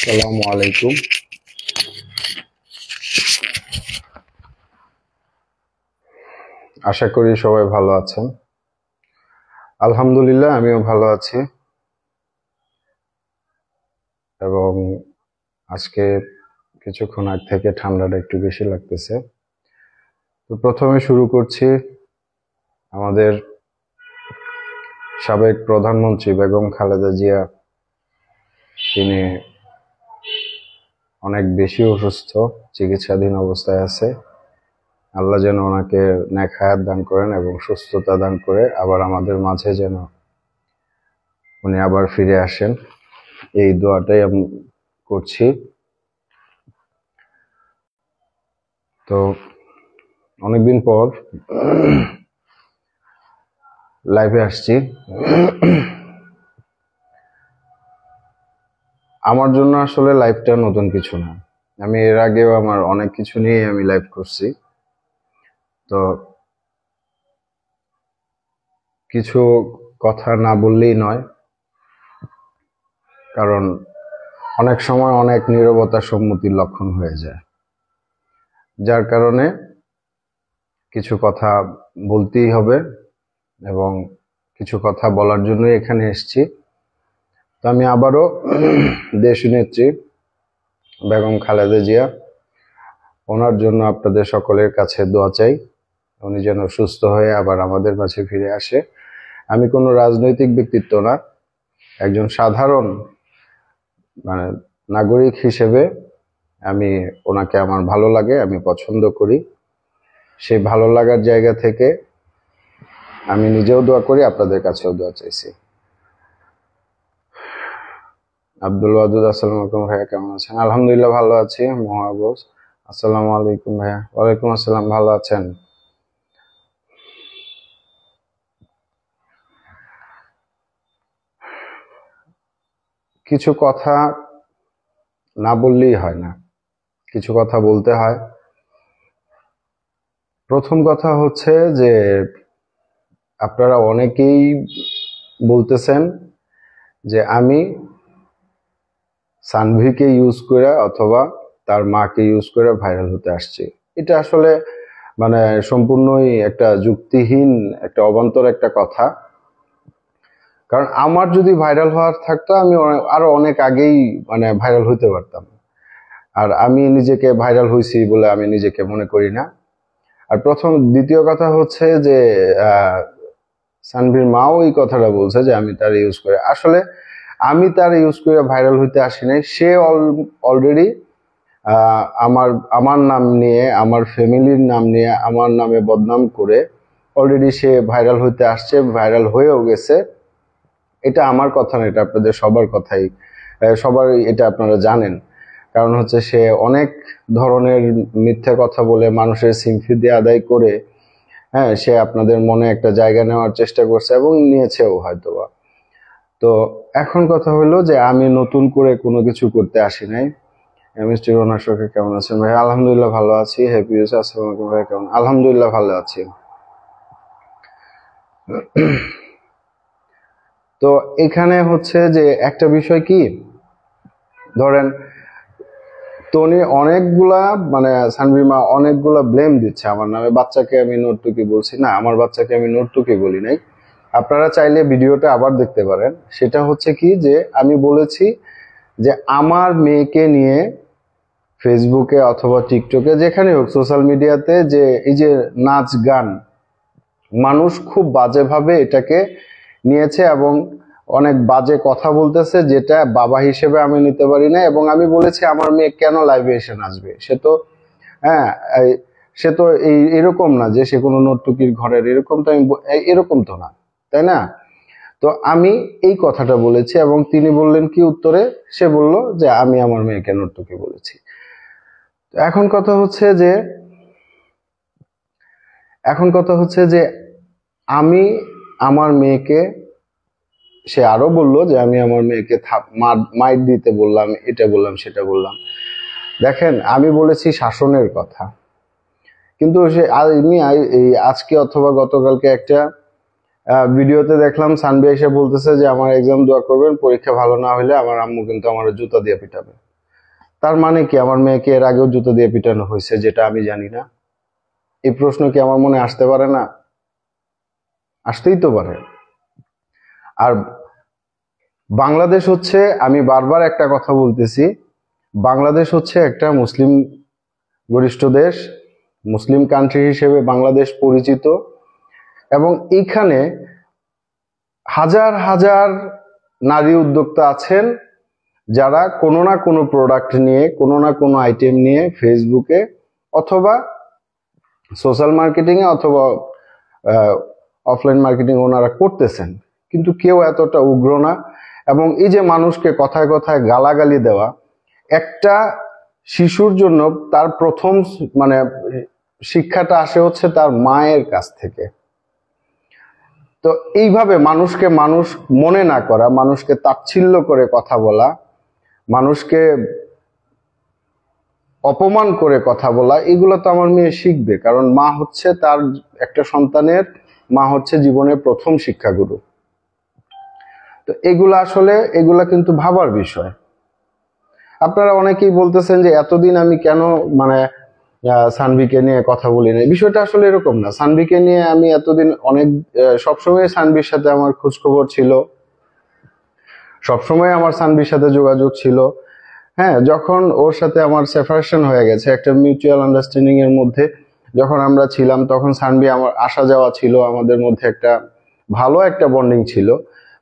আসসালামু আলাইকুম। আশা করি সবাই ভালো আছেন। আলহামদুলিল্লাহ আমিও ভালো আছি এবং আজকে কিছুক্ষণ আগ থেকে ঠান্ডাটা একটু বেশি লাগতেছে। তো প্রথমে শুরু করছি আমাদের সাবেক প্রধানমন্ত্রী বেগম খালেদা জিয়া, তিনি অনেক বেশি অসুস্থ, চিকিৎসাধীন অবস্থায় আছে। আল্লাহ যেন ওনাকে নেক হায়াত দান করেন এবং সুস্থতা দান করে আবার আমাদের মাঝে যেন উনি আবার ফিরে আসেন, এই দোয়াটাই আমি করছি। তো অনেকদিন পর লাইভে আসছি। আমার জন্য আসলে লাইভটা নতুন কিছু না, আমি এর আগেও আমার অনেক কিছু নিয়ে আমি লাইভ করছি। তো কিছু কথা না বললেই নয়, কারণ অনেক সময় অনেক নীরবতা সম্মতির লক্ষণ হয়ে যায়, যার কারণে কিছু কথা বলতেই হবে এবং কিছু কথা বলার জন্যই এখানে এসেছি। তো আমি আবারও দেশনেত্রী বেগম খালেদা জিয়া, ওনার জন্য আপনাদের সকলের কাছে দোয়া চাই, উনি যেন সুস্থ হয়ে আবার আমাদের কাছে ফিরে আসে। আমি কোনো রাজনৈতিক ব্যক্তিত্ব না, একজন সাধারণ নাগরিক হিসেবে আমি ওনাকে আমার ভালো লাগে, আমি পছন্দ করি। সেই ভালো লাগার জায়গা থেকে আমি নিজেও দোয়া করি, আপনাদের কাছেও দোয়া চাইছি। আব্দুল ওয়াদুদ, আসসালামু আলাইকুম ভাইয়া, কেমন আছেন? আলহামদুলিল্লাহ ভালো আছি। মহাবুজ, আসসালামু আলাইকুম ভাইয়া। ওয়ালাইকুম আসসালাম, ভালো আছেন? কিছু কথা না বললেই হয় না, কিছু কথা বলতে হয়। প্রথম কথা হচ্ছে যে আপনারা অনেকেই বলতেছেন যে আমি সানভিকে ইউজ করে অথবা তার মাকে ইউজ করে ভাইরাল হতে আসছি। এটা আসলে সম্পূর্ণই একটা যুক্তিহীন, একটা অবান্তর একটা কথা। কারণ আমার যদি ভাইরাল হওয়ার থাকতো, আমি আরো অনেক আগেই ভাইরাল হইতে পারতাম। আর আমি নিজেকে ভাইরাল হয়েছি বলে আমি নিজেকে মনে করি না। আর দ্বিতীয় কথা হচ্ছে যে সানভির মাও এই কথাটা বলছে যে আমি তার ইউজ করে। আসলে আমি তার ইউজ করে ভাইরাল হইতে আসি নাই। সে অলরেডি আমার নাম নিয়ে, আমার ফ্যামিলির নাম নিয়ে, আমার নামে বদনাম করে অলরেডি সে ভাইরাল হইতে আসছে, ভাইরাল হয়েও গেছে। এটা আমার কথা না, এটা আপনাদের সবার কথাই, সবার এটা আপনারা জানেন। কারণ হচ্ছে সে অনেক ধরনের মিথ্যা কথা বলে মানুষের সিম্পাথি আদায় করে, হ্যাঁ, সে আপনাদের মনে একটা জায়গা নেওয়ার চেষ্টা করছে এবং নিয়েছেও হয়তোবা। তো এখন কথা হলো যে আমি নতুন করে কোনো কিছু করতে আসি নাই। মিস্টার রোনার শোকে কেমন আছেন ভাই? আলহামদুলিল্লাহ ভালো আছি। হ্যাপি ইউজ, আসসালামু আলাইকুম ভাই, কেমন? আলহামদুলিল্লাহ ভালো আছি। তো এখানে হচ্ছে যে একটা বিষয় কি, ধরেন তনি অনেকগুলা সানভীর মা অনেকগুলা ব্লেম দিচ্ছে আমার নামে। বাচ্চাকে আমি নর্তুকি বলছি না, আমার বাচ্চাকে আমি নর্তুকি বলি নাই। আপনারা চাইলে ভিডিওটা আবার দেখতে পারেন। সেটা হচ্ছে কি যে আমি বলেছি যে আমার মেয়েকে নিয়ে ফেসবুকে অথবা টিকটকে, যেখানে হোক সোশ্যাল মিডিয়াতে, যে এই যে নাচ গান, মানুষ খুব বাজেভাবে এটাকে নিয়েছে এবং অনেক বাজে কথা বলতেছে, যেটা বাবা হিসেবে আমি নিতে পারি না। এবং আমি বলেছি আমার মেয়ে কেন লাইভে এসে নাচবে? সে তো এরকম না যে সে কোনো নর্তকীর ঘরের, এরকম তো এরকম তো না, তাই না? তো আমি এই কথাটা বলেছি এবং তিনি বললেন কি উত্তরে? সে বলল যে আমি আমার মেয়েকে নর্তকী বলেছি। এখন কথা হচ্ছে যে আমি আমার মেয়েকে, সে আরো বলল যে আমি আমার মেয়েকে মাইর দিতে বললাম, এটা বললাম, সেটা বললাম। দেখেন, আমি বলেছি শাসনের কথা, কিন্তু সে আজকে অথবা গতকালকে একটা ভিডিওতে দেখলাম সানভি এসে বলতেছে যে আমার এক্সাম দোয়া করবেন, পরীক্ষা ভালো না হলে আমার আম্মু কিন্তু আমার জুতা দিয়ে পিটাবে। তার মানে কি আমার মেয়েকে এর আগেও জুতো দিয়ে পিটানো হয়েছে যেটা আমি জানি না? এই প্রশ্ন কি আমার মনে আসতে পারে না? আসতেই তো পারে। আর বাংলাদেশ হচ্ছে, আমি বারবার একটা কথা বলতেছি, বাংলাদেশ হচ্ছে একটা মুসলিম গরিষ্ঠ দেশ, মুসলিম কান্ট্রি হিসেবে বাংলাদেশ পরিচিত, এবং এইখানে হাজার হাজার নারী উদ্যোক্তা আছেন যারা কোনো না কোনো প্রোডাক্ট নিয়ে, কোনো না কোনো আইটেম নিয়ে ফেসবুকে অথবা সোশ্যাল মার্কেটিং এ অথবা অফলাইন মার্কেটিং ওনারা করতেছেন, কিন্তু কেউ এতটা উগ্র না। এবং এই যে মানুষকে কথায় কথায় গালাগালি দেওয়া, একটা শিশুর জন্য তার প্রথম মানে শিক্ষাটা আসে হচ্ছে তার মায়ের কাছ থেকে। তো এইভাবে মানুষকে মানুষ মনে না করা, মানুষকে তাচ্ছিল্য করে কথা বলা, মানুষকে অপমান করে কথা বলা, এগুলো তো আমার মেয়ে শিখবে, কারণ মা হচ্ছে তার একটা সন্তানের, মা হচ্ছে জীবনের প্রথম শিক্ষাগুরু। তো এগুলা কিন্তু ভাবার বিষয়। আপনারা অনেকেই বলতেছেন যে এতদিন আমি কেন মানে সানভিকে নিয়ে কথা বলি না। বিষয়টা আসলে এরকম না। সানভিকে নিয়ে আমি এতদিন সবসময় সানভির সাথে আমার খোঁজ খবর ছিল, সবসময় আমার সানভির সাথে যোগাযোগ ছিল। হ্যাঁ, যখন ওর সাথে আমার সেপারেশন হয়ে গেছে, একটা মিউচুয়াল আন্ডারস্ট্যান্ডিং এর মধ্যে যখন আমরা ছিলাম, তখন সানভি আমার আসা যাওয়া ছিল, আমাদের মধ্যে একটা ভালো একটা বন্ডিং ছিল।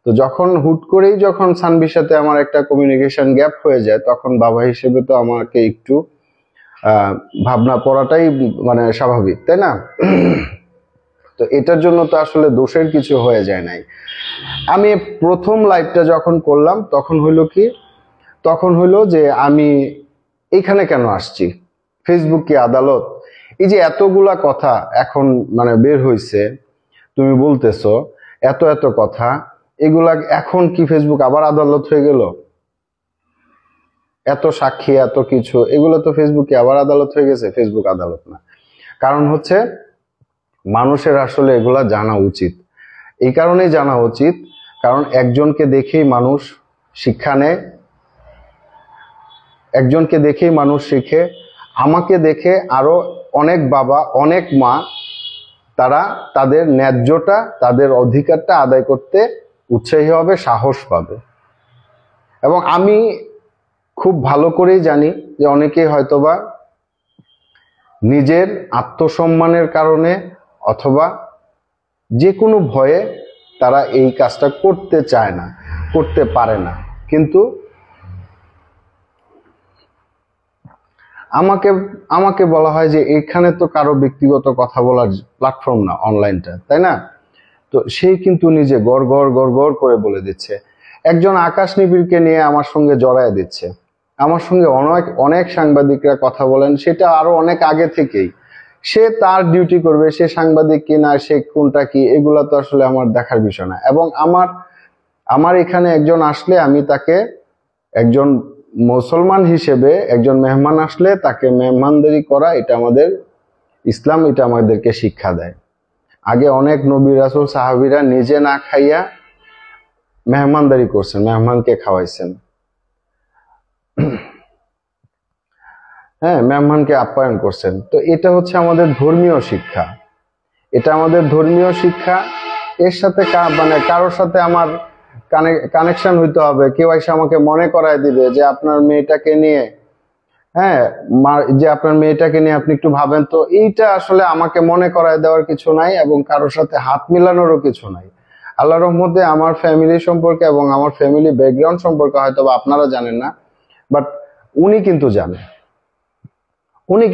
তো যখন হুট করেই যখন সানভির সাথে আমার একটা কমিউনিকেশন গ্যাপ হয়ে যায়, তখন বাবা হিসেবে তো আমাকে একটু ভাবনা পড়াটাই মানে স্বাভাবিক, তাই না? তো এটার জন্য তো আসলে দোষের কিছু হয়ে যায় নাই। আমি প্রথম লাইভটা যখন করলাম তখন হইলো যে আমি এইখানে কেন আসছি, ফেসবুক কি আদালত? এই যে এতগুলা কথা এখন মানে বের হইছে, তুমি বলতেছো এত এত কথা, এগুলা এখন কি ফেসবুক আবার আদালত হয়ে গেল? এত সাক্ষী, এত কিছু, এগুলো তো ফেসবুকে আবার আদালত হয়ে গেছে? ফেসবুক আদালত না। কারণ হচ্ছে মানুষের আসলে এগুলা জানা উচিত। এই কারণেই জানা উচিত, কারণ একজনকে দেখেই মানুষ শিক্ষা নেয়, একজনকে দেখেই মানুষ শিখে। আমাকে দেখে আরো অনেক বাবা, অনেক মা, তারা তাদের ন্যায্যটা, তাদের অধিকারটা আদায় করতে উৎসাহী হবে, সাহস পাবে। এবং আমি খুব ভালো করেই জানি যে অনেকেই হয়তোবা নিজের আত্মসম্মানের কারণে অথবা যে কোনো ভয়ে তারা এই কাজটা করতে চায় না, করতে পারে না। কিন্তু আমাকে বলা হয় যে এখানে তো কারো ব্যক্তিগত কথা বলার প্ল্যাটফর্ম না অনলাইনটা, তাই না? তো সেই কিন্তু নিজে গড় গড় গড় গড় করে বলে দিচ্ছে। একজন আকাশ নিবিড়কে নিয়ে আমার সঙ্গে জড়ায় দিচ্ছে। আমার সঙ্গে অনেক অনেক সাংবাদিকরা কথা বলেন, সেটা আরো অনেক আগে থেকেই। সে তার ডিউটি করবে, সে সাংবাদিক কিনা, সে কোনটা কি, এগুলা তো আসলে আমার দেখার বিষয় না। এবং আমার এখানে একজন আসলে আমি তাকে, একজন মুসলমান হিসেবে একজন মেহমান আসলে তাকে মেহমানদারি করা, এটা আমাদের ইসলাম, এটা আমাদেরকে শিক্ষা দেয়। আগে অনেক নবী রাসূল সাহাবীরা নিজে না খাইয়া মেহমানদারি করছেন, মেহমানকে খাওয়াইছেন। হ্যাঁ, মেহমানকে আপ্যায়ন করছেন। তো এটা হচ্ছে আমাদের ধর্মীয় শিক্ষা, এটা আমাদের ধর্মীয় শিক্ষা। এর সাথে মানে কারোর সাথে আমার কানেকশন হইতে হবে, কেউ এসে আমাকে মনে করায় দিবে যে আপনার মেয়েটাকে নিয়ে, হ্যাঁ, যে আপনার মেয়েটাকে নিয়ে আপনি একটু ভাবেন তো, এইটা আসলে আমাকে মনে করায় দেওয়ার কিছু নাই, এবং কারোর সাথে হাত মিলানোরও কিছু নাই। আল্লাহর রহমতে আমার ফ্যামিলি সম্পর্কে এবং আমার ফ্যামিলি ব্যাকগ্রাউন্ড সম্পর্কে হয়তো আপনারা জানেন না, বাট উনি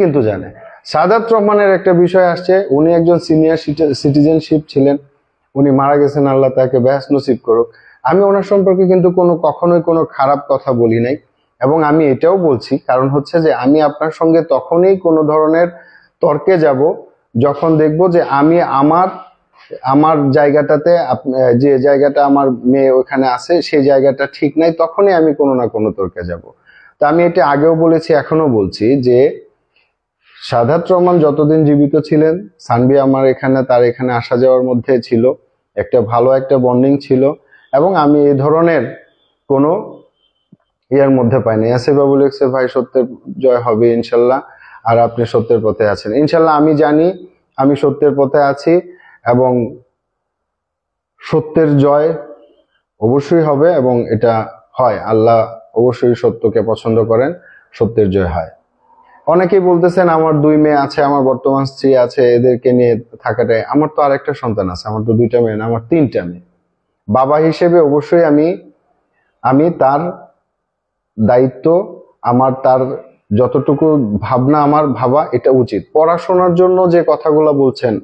কিন্তু জানে। সাদাত রহমানের একটা বিষয় আসছে, উনি একজন সিনিয়র সিটিজেনশিপ ছিলেন, উনি মারা গেছেন, আল্লাহ তাকে বেহেশত নসিব করুক। আমি ওনার সম্পর্কে কিন্তু কখনোই কোনো খারাপ কথা বলি নাই। এবং আমি এটাও বলছি, কারণ হচ্ছে যে আমি আপনার সঙ্গে তখনই কোনো ধরনের তর্কে যাব যখন দেখব যে আমি আমার জায়গাটাতে, যে জায়গাটা আমার মেয়ে ওখানে আছে সেই জায়গাটা ঠিক নাই, তখনই আমি কোনো না কোনো তর্কে যাব। তো আমি এটা আগেও বলেছি, এখনো বলছি যে সাদাত রহমান যতদিন জীবিত ছিলেন, সানভি তার এখানে আসা যাওয়ার মধ্যে ছিল, একটা ভালো একটা বন্ডিং ছিল। এবং আমি ইয়ার মধ্যে পাইনি। আসিফ বাবু লিখছে, ভাই সত্যের জয় হবে ইনশাল্লাহ, আর আপনি সত্যের পথে আছেন। ইনশাল্লাহ আমি জানি আমি সত্যের পথে আছি, এবং সত্যের জয় অবশ্যই হবে, এবং এটা হয়। আল্লাহ অবশ্যই সত্যকে পছন্দ করেন, সত্যের জয় হয়। অনেকেই বলতেছেন আমার 2 মেয়ে আছে, আমার বর্তমান স্ত্রী আছে, এদেরকে নিয়ে থাকাটাই। আমার তো আরেকটা সন্তান আছে, আমার তো 2টা মেয়ে না, আমার 3টা মেয়ে। বাবা হিসেবে অবশ্যই আমি তার দায়িত্ব, আমার তার যতটুকু ভাবনা আমার ভাবা এটা উচিত। পড়াশোনার জন্য যে কথাগুলো বলছেন,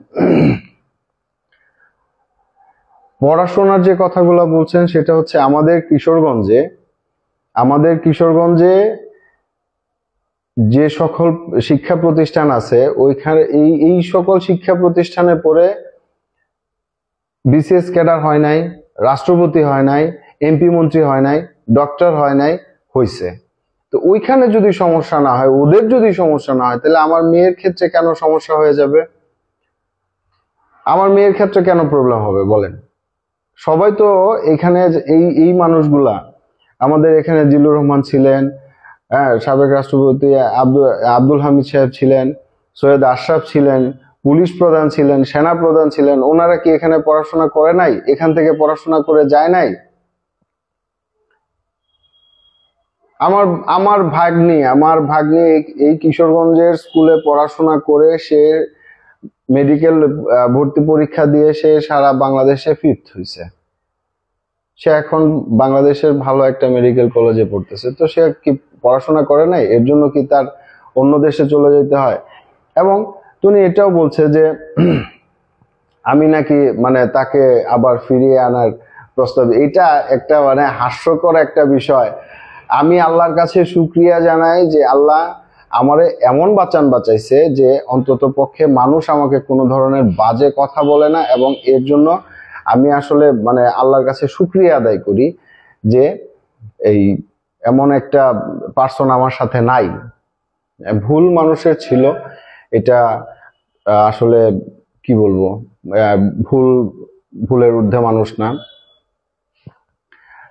পড়াশোনার যে কথাগুলো বলছেন সেটা হচ্ছে আমাদের কিশোরগঞ্জে যে সকল শিক্ষা প্রতিষ্ঠান আছে, ওইখানে এই সকল শিক্ষা প্রতিষ্ঠানে পড়ে বিসিএস ক্যাডার হয় নাই, রাষ্ট্রপতি হয় নাই, এমপি মন্ত্রী হয় নাই, ডক্টর হয় নাই, হইছে। তো ওইখানে যদি সমস্যা না হয়, ওদের যদি সমস্যা না হয়, তাহলে আমার মেয়ের ক্ষেত্রে কেন সমস্যা হয়ে যাবে? আমার মেয়ের ক্ষেত্রে কেন প্রবলেম হবে বলেন? সবাই তো এখানে এই মানুষগুলা, আমাদের এখানে জিল্লুর রহমান ছিলেন, সাবেক রাষ্ট্রপতি আব্দুল হামিদ সাহেব ছিলেন, সৈয়দ আশরাফ ছিলেন, পুলিশ প্রধান ছিলেন, সেনা প্রধান ছিলেন। ওনারা কি এখানে পড়াশোনা করে নাই? এখান থেকে পড়াশোনা করে যায় নাই? আমার ভাগ্নি এই কিশোরগঞ্জের স্কুলে পড়াশোনা করে সে মেডিকেল ভর্তি পরীক্ষা দিয়ে সে সারা বাংলাদেশে 5th হয়েছে। সে এখন বাংলাদেশের ভালো একটা মেডিকেল কলেজে পড়তেছে। তো সে কি পড়াশোনা করে নাই? এর জন্য কি তার অন্য দেশে চলে যেতে হয়? এবং তুমি এটাও বলছে যে আমি নাকি মানে তাকে আবার ফিরিয়ে আনার প্রস্তাব। এটা একটা মানে হাস্যকর একটা বিষয়। আমি আল্লাহর কাছে শুকরিয়া জানাই যে আল্লাহ আমারে এমন বাঁচাইছে যে অন্তত পক্ষে মানুষ আমাকে কোনো ধরনের বাজে কথা বলে না, এবং এর জন্য আমি আসলে মানে আল্লাহর কাছে শুকরিয়া আদায় করি যে এই এমন একটা পার্সন আমার সাথে নাই। ভুল মানুষের ছিল, এটা আসলে কি বলবো, ভুলের ঊর্ধ্বে মানুষ না।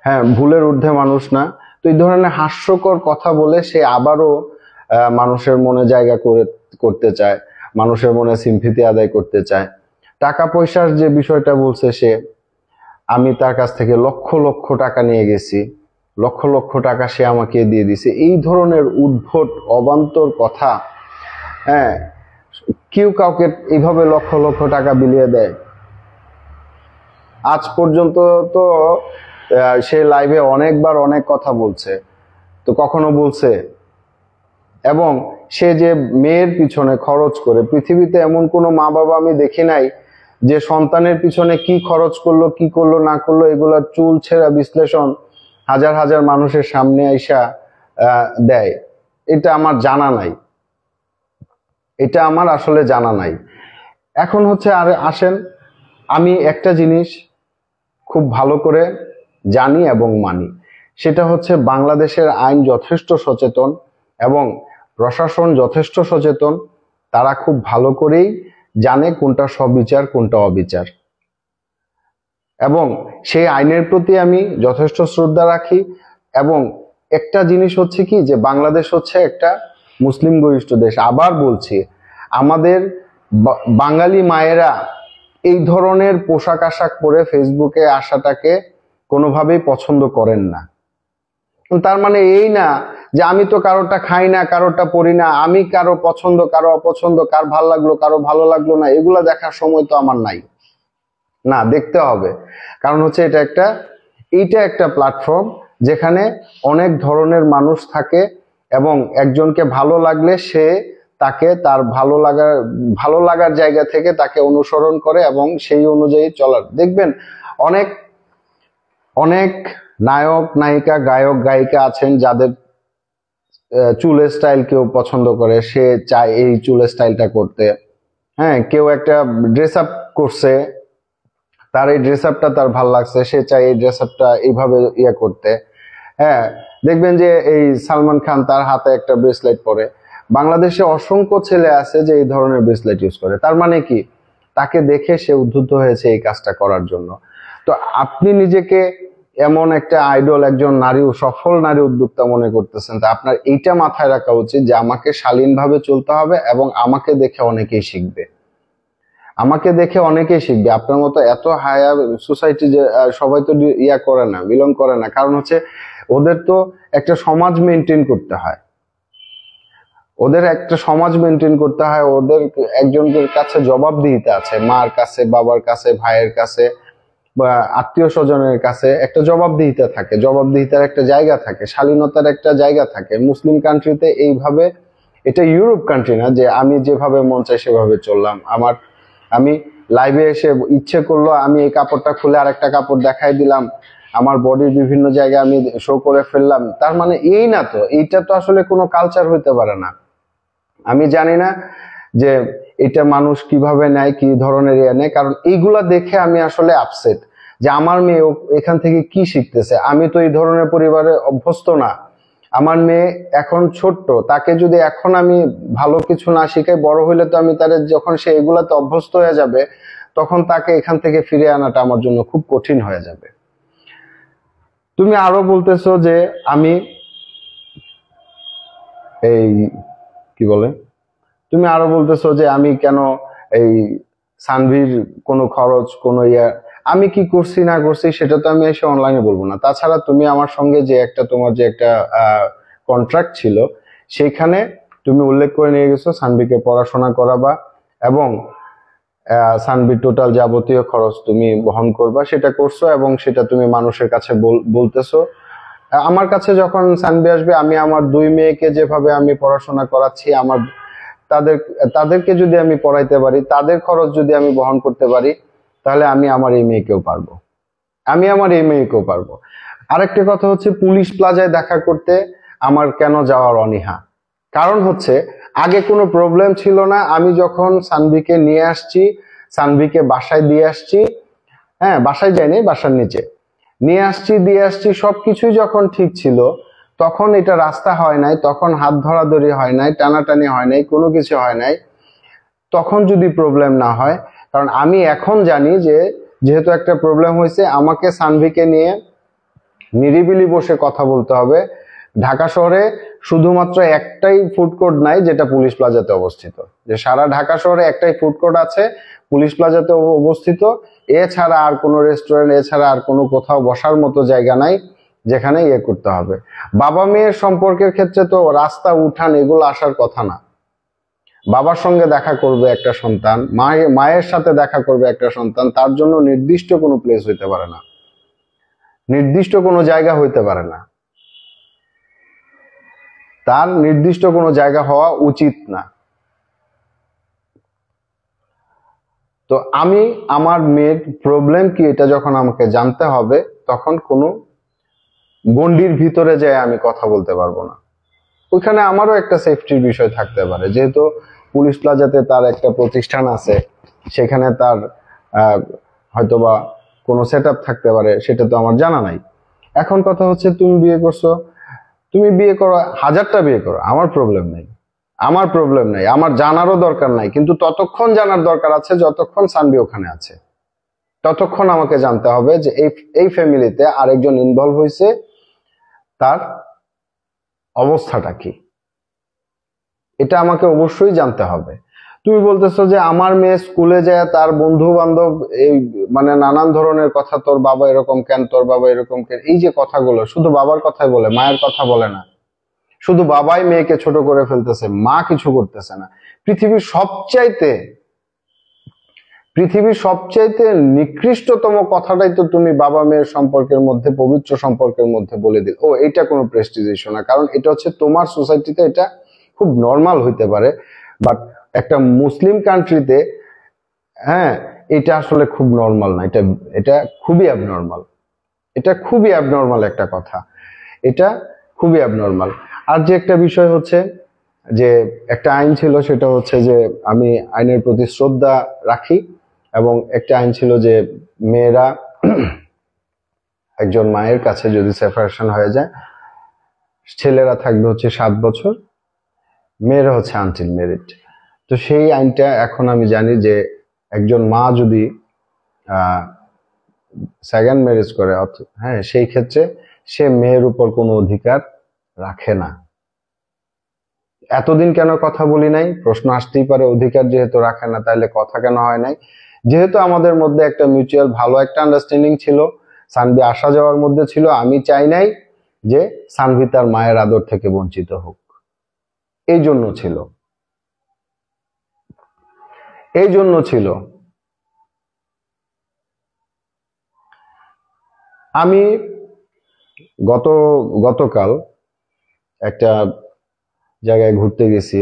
হ্যাঁ, ভুলের ঊর্ধ্বে মানুষ না। তো এই ধরনের হাস্যকর কথা বলে সে আবারও মানুষের মনে জায়গা করতে চায়, মানুষের মনে সিম্পিতি আদায় করতে চায়। টাকা পয়সার যে বিষয়টা বলছে সে, আমি তার কাছ থেকে লক্ষ লক্ষ টাকা নিয়ে গেছি, লক্ষ লক্ষ টাকা সে আমাকে দিয়ে দিছে। এই ধরনের উদ্ভট অবান্তর কথা, হ্যাঁ, কেউ কাউকে এইভাবে লক্ষ লক্ষ টাকা বিলিয়ে দেয়? আজ পর্যন্ত তো সে লাইভে অনেকবার অনেক কথা বলছে, তো কখনো বলছে? এবং সে যে মেয়ের পিছনে খরচ করে, পৃথিবীতে এমন কোনো মা বাবা আমি দেখি নাই যে সন্তানের পিছনে কি খরচ করলো, কি করলো না করলো, এগুলার চুল ছেঁড়া বিশ্লেষণ হাজার হাজার মানুষের সামনে আইসা দেয়। এটা আমার জানা নাই, এটা আমার আসলে জানা নাই। এখন হচ্ছে আর আসেন, আমি একটা জিনিস খুব ভালো করে জানি এবং মানি, সেটা হচ্ছে বাংলাদেশের আইন যথেষ্ট সচেতন এবং প্রশাসন যথেষ্ট সচেতন। তারা খুব ভালো করেই জানে কোনটা সবিচার কোনটা অবিচার, এবং সেই আইনের প্রতি আমি যথেষ্ট শ্রদ্ধা রাখি। এবং একটা জিনিস হচ্ছে কি, যে বাংলাদেশ হচ্ছে একটা মুসলিম গরিষ্ঠ দেশ। আবার বলছি, আমাদের বাঙালি মায়েরা এই ধরনের পোশাক আশাক পরে ফেসবুকে আসাটাকে কোনোভাবেই পছন্দ করেন না। তার মানে এই না যে আমি তো কারোটা খাই না, কারোটা পড়ি না, আমি কারো পছন্দ কারো অপছন্দ, কার ভালো লাগলো কারো ভালো লাগলো না, এগুলা দেখার সময় তো আমার নাই। না, দেখতে হবে। কারণ হচ্ছে এইটা একটা প্ল্যাটফর্ম যেখানে অনেক ধরনের মানুষ থাকে, এবং একজনকে ভালো লাগলে সে তাকে তার ভালো লাগার জায়গা থেকে তাকে অনুসরণ করে এবং সেই অনুযায়ী চলার। দেখবেন অনেক অনেক নায়ক নায়িকা গায়ক গায়িকা আছেন যাদের চুলের স্টাইল কেউ পছন্দ করে, সে চায় এই চুলের স্টাইলটা করতে। হ্যাঁ, কেউ একটা ড্রেস আপ করছে, তার এই ড্রেস আপটা তার ভাল লাগছে, সে চায় এই ড্রেস আপটা এইভাবে করতে। হ্যাঁ, দেখবেন যে এই সালমান খান তার হাতে একটা ব্রেসলেট পরে। বাংলাদেশে অসংখ্য ছেলে আছে যে এই ধরনের ব্রেসলেট ইউজ করে। তার মানে কি, তাকে দেখে সে উদ্বুদ্ধ হয়েছে এই কাজটা করার জন্য। তো আপনি নিজেকে এমন একটা আইডল, একজন নারী, সফল নারী উদ্যোক্তা মনে করতেছেন, তা আপনার এইটা মাথায় রাখা উচিত যে আমাকে শালীনভাবে চলতে হবে এবং আমাকে দেখে অনেকেই শিখবে। আমাকে দেখে অনেকেই শিখবে। আপনার মতো এত হায়ার সোসাইটি যে সবাই তো ইয়া করে না, বিলং করে না। কারণ হচ্ছে ওদের তো একটা সমাজ মেনটেন করতে হয়, ওদের একটা সমাজ মেনটেন করতে হয়, ওদের একজনের কাছে জবাবদিহিতা আছে, মার কাছে, বাবার কাছে, ভাইয়ের কাছে বা আত্মীয় স্বজনের কাছে একটা জবাবদিহিতা থাকে, জবাবদিহিতার একটা জায়গা থাকে, শালীনতার একটা জায়গা থাকে। মুসলিম কান্ট্রিতে এইভাবে, এটা ইউরোপ কান্ট্রি না যে আমি যেভাবে মন চাই সেভাবে চললাম। আমি লাইভে এসে ইচ্ছে করলো আমি এই কাপড়টা খুলে আরেকটা কাপড় দেখাই দিলাম, আমার বডির বিভিন্ন জায়গায় আমি শো করে ফেললাম, তার মানে এই না তো। এইটা তো আসলে কোনো কালচার হইতে পারে না। আমি জানি না যে এটা মানুষ কিভাবে নেয়, কি ধরনের ইয়ে নেয়, কারণ এইগুলা দেখে আমি আসলে আপসেট যে আমার মেয়ে এখান থেকে কি শিখতেছে। আমি তো এই ধরনের পরিবারে অভ্যস্ত না। আমার মেয়ে এখন ছোট্ট, তাকে যদি এখন আমি ভালো কিছু না শিখাই, বড় হইলে তো আমি তার, যখন সে এগুলাতে অভ্যস্ত হয়ে যাবে তখন তাকে এখান থেকে ফিরে আনাটা আমার জন্য খুব কঠিন হয়ে যাবে। তুমি আরো বলতেছো যে আমি এই কি বলে, তুমি আরো বলতেছো যে আমি কেন এই সানভির কোনো খরচ কোনো আমি কি করছি না করছি সেটা তো আমি এসে অনলাইনে বলবো না। তাছাড়া তুমি আমার সঙ্গে যে একটা, তোমার যে একটা কন্ট্রাক্ট ছিল, সেইখানে তুমি উল্লেখ করে নিয়ে গেছো সানভিকে পড়াশোনা করাবা এবং সানভির টোটাল যাবতীয় খরচ তুমি বহন করবা, সেটা করছো এবং সেটা তুমি মানুষের কাছে বলতেছো। আমার কাছে যখন সানভি আসবে, আমি আমার 2 মেয়েকে যেভাবে আমি পড়াশোনা করাচ্ছি, আমার তাদেরকে যদি আমি পড়াইতে পারি, তাদের খরচ যদি আমি বহন করতে পারি, তাহলে আমি আমার এই মেয়েকেও পারবো, আমি আমার এই মেয়েকেও পারবো। আরেকটা কথা হচ্ছে, পুলিশ প্লাজায় দেখা করতে আমার কেন যাওয়ার অনীহা? কারণ হচ্ছে আগে কোনো প্রবলেম ছিল না। আমি যখন সানভিকে নিয়ে আসছি, সানভিকে বাসায় দিয়ে আসছি, হ্যাঁ বাসায় যাইনি, বাসার নিচে নিয়ে আসছি, দিয়ে আসছি, সবকিছুই যখন ঠিক ছিল, তখন এটা রাস্তা হয় নাই, তখন হাত ধরাধরি হয় নাই, টানাটানি হয় নাই, কোনো কিছু হয় নাই। তখন যদি প্রবলেম না হয়, কারণ আমি এখন জানি যে যেহেতু একটা প্রবলেম হয়েছে, আমাকে সানভিকে নিয়ে নিরিবিলি বসে কথা বলতে হবে। ঢাকা শহরে শুধুমাত্র একটাই ফুড কোর্ট নাই যেটা পুলিশ প্লাজাতে অবস্থিত, যে সারা ঢাকা শহরে একটাই ফুড কোর্ট আছে, পুলিশ প্লাজাতে অবস্থিত। এছাড়া আর কোনো রেস্টুরেন্ট, এছাড়া আর কোনো কোথাও বসার মতো জায়গা নাই যেখানে ইয়ে করতে হবে। বাবা মেয়ের সম্পর্কের ক্ষেত্রে তো রাস্তা উঠান এগুলো আসার কথা না। বাবার সঙ্গে দেখা করবে একটা সন্তান, মায়ের সাথে দেখা করবে একটা সন্তান, তার জন্য নির্দিষ্ট কোনো প্লেস হইতে পারে না, নির্দিষ্ট কোনো জায়গা হইতে পারে না, তার নির্দিষ্ট কোনো জায়গা হওয়া উচিত না। তো আমি আমার মেয়ের প্রবলেম কি এটা যখন আমাকে জানতে হবে, তখন কোনো গণ্ডির ভিতরে যায় আমি কথা বলতে পারবো না। ওইখানে আমারও একটা সেফটির বিষয় থাকতে পারে, যেহেতু পুলিশ প্লাজাতে তার একটা প্রতিষ্ঠান আছে, সেখানে তার হয়তোবা কোনো সেট আপ থাকতে পারে, সেটা তো আমার জানা নাই। এখন কথা হচ্ছে, তুমি বিয়ে করছো, তুমি বিয়ে করো, 1000টা বিয়ে করো, আমার প্রবলেম নেই, আমার প্রবলেম নেই, আমার জানারও দরকার নাই। কিন্তু ততক্ষণ জানার দরকার আছে যতক্ষণ সানভি ওখানে আছে, ততক্ষণ আমাকে জানতে হবে যে এই ফ্যামিলিতে আরেকজন ইনভলভ হয়েছে, তার অবস্থাটা কি, এটা আমাকে অবশ্যই জানতে হবে। তুমি বলতেছো যে আমার মেয়ে স্কুলে যায় তার বন্ধু বান্ধব এই মানে নানান ধরনের কথা, তোর বাবা এরকম কেন, তোর বাবা এরকম কেন, এই যে কথাগুলো শুধু বাবার কথাই বলে, মায়ের কথা বলে না। শুধু বাবাই মেয়েকে ছোট করে ফেলতেছে, মা কিছু করতেছে না। পৃথিবীর সবচাইতে নিকৃষ্টতম কথাটাই তো তুমি বাবা মেয়ের সম্পর্কের মধ্যে, পবিত্র সম্পর্কের মধ্যে বলে দিল। এটা কোনো প্রেস্টিজ ইস্যু না, কারণ এটা হচ্ছে তোমার সোসাইটিতে এটা খুব নর্মাল হইতে পারে, বাট একটা মুসলিম কান্ট্রিতে, হ্যাঁ, এটা আসলে খুব নর্মাল না, এটা এটা খুবই অ্যাবনর্মাল, এটা খুবই অ্যাবনর্মাল একটা কথা, এটা খুবই অ্যাবনর্মাল। আর যে একটা বিষয় হচ্ছে যে একটা আইন ছিল, সেটা হচ্ছে যে আমি আইনের প্রতি শ্রদ্ধা রাখি, এবং একটা আইন ছিল যে মেয়েরা একজন মায়ের কাছে যদি সেপারেশন হয়ে যায়, ছেলেরা থাকবে হচ্ছে 7 বছর, মেয়েরা হচ্ছে আনটিল মেরিড। তো সেই আইনটা এখন আমি জানি যে একজন মা যদি সেকেন্ড ম্যারেজ করে, হ্যাঁ, সেই ক্ষেত্রে সে মেয়ের উপর কোনো অধিকার রাখে না। এতদিন কেন কথা বলি নাই? প্রশ্ন আসতেই পারে, অধিকার যেহেতু রাখে না তাহলে কথা কেন হয় নাই? যেহেতু আমাদের মধ্যে একটা মিউচুয়াল ভালো একটা আন্ডারস্ট্যান্ডিং ছিল, সানভি আসা যাওয়ার মধ্যে ছিল, আমি চাই নাই যে সানভি তার মায়ের আদর থেকে বঞ্চিত হোক। এই জন্য ছিল, এই জন্য ছিল। আমি গতকাল একটা জায়গায় ঘুরতে গেছি,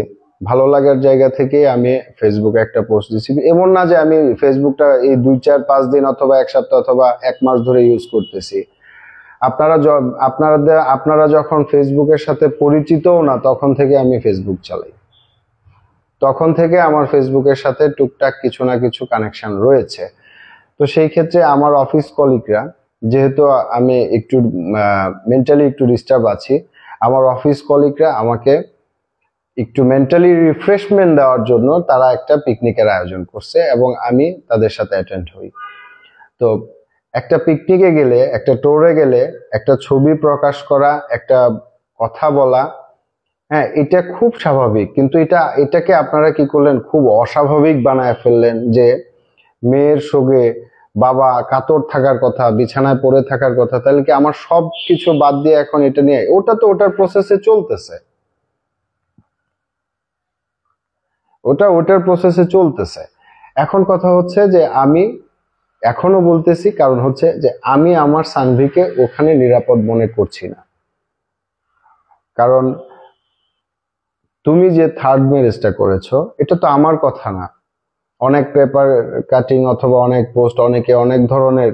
ভালো লাগার জায়গা থেকে আমি ফেসবুকে একটা পোস্ট দিছি। এমন না যে আমি ফেসবুকটা এই 2-4-5 দিন অথবা এক সপ্তাহ অথবা এক মাস ধরে ইউজ করতেছি। আপনারা যখন ফেসবুকের সাথে পরিচিতও না তখন থেকে আমি ফেসবুক চালাই, তখন থেকে আমার ফেসবুকের সাথে টুকটাক কিছু না কিছু কানেকশন রয়েছে। তো সেই ক্ষেত্রে আমার অফিস কলিগরা, যেহেতু আমি একটু মেন্টালি একটু ডিস্টার্ব আছি, আমার অফিস কলিগরা আমাকে একটু মেন্টালি রিফ্রেশমেন্ট দেওয়ার জন্য তারা একটা পিকনিকের আয়োজন করছে এবং আমি তাদের সাথে অ্যাটেন্ড হই। তো একটা পিকনিকে গেলে, একটা ট্যুরে গেলে একটা ছবি প্রকাশ করা, একটা কথা বলা, হ্যাঁ, এটা খুব স্বাভাবিক। কিন্তু এটাকে আপনারা কি করলেন, খুব অস্বাভাবিক বানায় ফেললেন যে মেয়ের সঙ্গে বাবা কাতর থাকার কথা, বিছানায় পড়ে থাকার কথা। তাহলে কি আমার সব কিছু বাদ দিয়ে এখন এটা নিয়ে, ওটা তো ওটার প্রসেসে চলতেছে, ওটার প্রসেসে চলতেছে। এখন কথা হচ্ছে যে আমি এখনো বলতেছি, কারণ হচ্ছে যে আমি আমার সানভিকে ওখানে নিরাপদ মনে করছি না। কারণ তুমি যে থার্ড ম্যারেজটা করেছো, এটা তো আমার কথা না। অনেক পেপার কাটিং অথবা অনেক পোস্ট, অনেকে অনেক ধরনের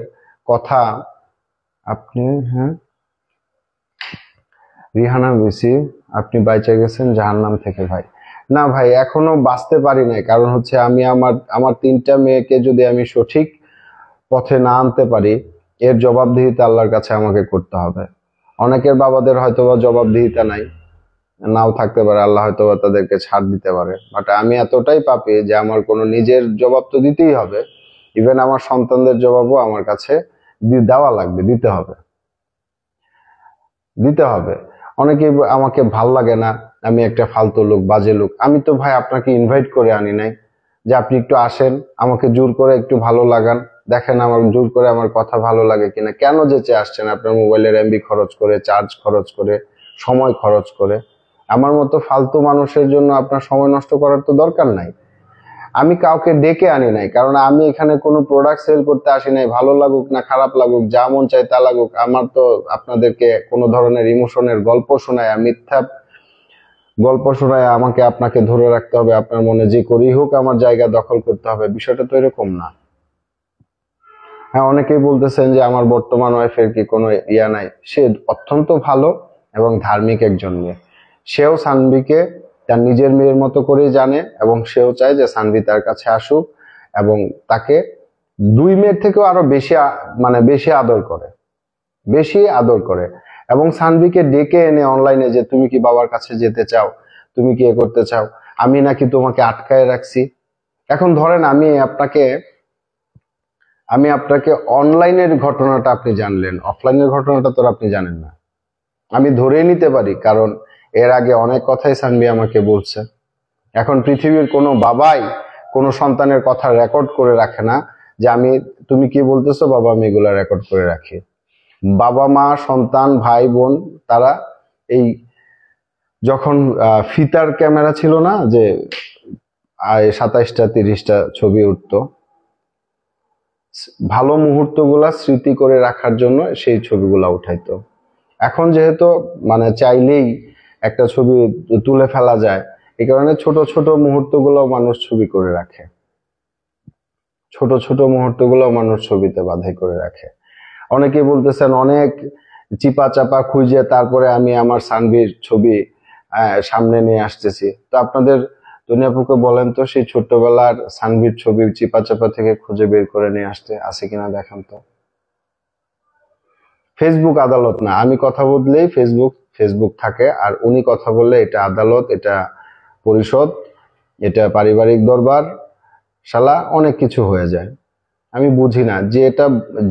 কথা। আপনি, হ্যাঁ, রিহানা বেশি, আপনি বাইচে গেছেন জাহান্নাম থেকে। ভাই না ভাই, এখনো বাঁচতে পারি নাই। কারণ হচ্ছে আমি আমার 3টা মেয়েকে যদি আমি সঠিক পথে না আনতে পারি, এর জবাবদিহিতা আল্লাহর কাছে আমাকে করতে হবে। অনেকের বাবাদের হয়তোবা জবাবদিহিতা নাই, নাও থাকতে পারে, আল্লাহ হয়তোবা তাদেরকে ছাড় দিতে পারে। বাট আমি এতটাই পাপী যে আমার কোনো নিজের জবাব তো দিতেই হবে। ইভেন আমার সন্তানদের জবাবও আমার কাছে দেওয়া লাগবে, দিতে হবে। অনেকে আমাকে ভাল লাগে না, আমি একটা ফালতু লোক, বাজে লোক। আমি তো ভাই আপনাকে ইনভাইট করে আনি নাই যে আপনি একটু আসেন, আমাকে জোর করে একটু ভালো লাগান, দেখেন আমার জোর করে আমার কথা ভালো লাগে কিনা। কেন যেচে আসছেন আপনার মোবাইলের এমবি খরচ করে, চার্জ খরচ করে, সময় খরচ করে? আমার মতো ফালতু মানুষের জন্য আপনার সময় নষ্ট করার তো দরকার নাই। আমি কাউকে ডেকে আনি নাই, কারণ আমি এখানে কোনো প্রোডাক্ট সেল করতে আসি নাই। ভালো লাগুক না খারাপ লাগুক, যা মন চাই তা লাগুক, আমার তো আপনাদেরকে কোনো ধরনের ইমোশনের গল্প শোনায়, মিথ্যা গল্প শোনায় আমাকে আপনাকে ধরে রাখতে হবে, আপনার মনে যে করেই হোক আমার জায়গা দখল করতে হবে, বিষয়টা তো এরকম না। হ্যাঁ, অনেকেই বলতেছেন যে আমার বর্তমান ওয়াইফের কি কোনো ইয়া নাই। সে অত্যন্ত ভালো এবং ধার্মিক একজন মেয়ে। সেও সানভিকে তার নিজের মেয়ের মতো করেই জানে এবং সেও চায় যে সানভি তার কাছে আসুক এবং তাকে 2 মেয়ের থেকেও আরো বেশি বেশি আদর করে, এবং সানভিকে ডেকে এনে অনলাইনে যে তুমি কি বাবার কাছে যেতে চাও, তুমি কি এ করতে চাও, আমি নাকি তোমাকে আটকায় রাখছি। এখন ধরেন আমি আপনাকে অনলাইনের ঘটনাটা আপনি জানলেন, অফলাইনের ঘটনাটা তো আপনি জানেন না। আমি ধরেই নিতে পারি, কারণ এর আগে অনেক কথাই সানভি আমাকে বলছে। এখন পৃথিবীর কোনো বাবাই কোনো সন্তানের কথা রেকর্ড করে রাখে না যে তুমি কি বলতেছো বাবা, আমি এগুলা রেকর্ড করে রাখি। বাবা মা, সন্তান, ভাই বোন, তারা এই যখন ফিতার ক্যামেরা ছিল না, যে 27টা 30টা ছবি উঠতো, ভালো মুহূর্তগুলা স্মৃতি করে রাখার জন্য সেই ছবিগুলা উঠাইতো। এখন যেহেতু চাইলেই একটা ছবি তুলে ফেলা যায়, এই কারণে ছোট ছোট মুহূর্তগুলো মানুষ ছবি করে রাখে, মানুষ ছবিতে বাঁধাই করে রাখে। অনেকে বলতেছেন অনেক চিপা চাপা খুঁজে তারপরে আমি আমার সানভির ছবি সামনে নিয়ে আসতেছি। তো আপনাদের দুনিয়াপুকে বলেন তো, সেই ছোট্টবেলার সানভির ছবি চিপা চাপা থেকে খুঁজে বের করে নিয়ে আসতে আছে কিনা দেখেন তো। ফেসবুক আদালত না, আমি কথা বললেই ফেসবুক থাকে, আর উনি কথা বললে এটা আদালত, এটা পরিষদ, এটা পারিবারিক দরবার, শালা অনেক কিছু হয়ে যায়। আমি বুঝি না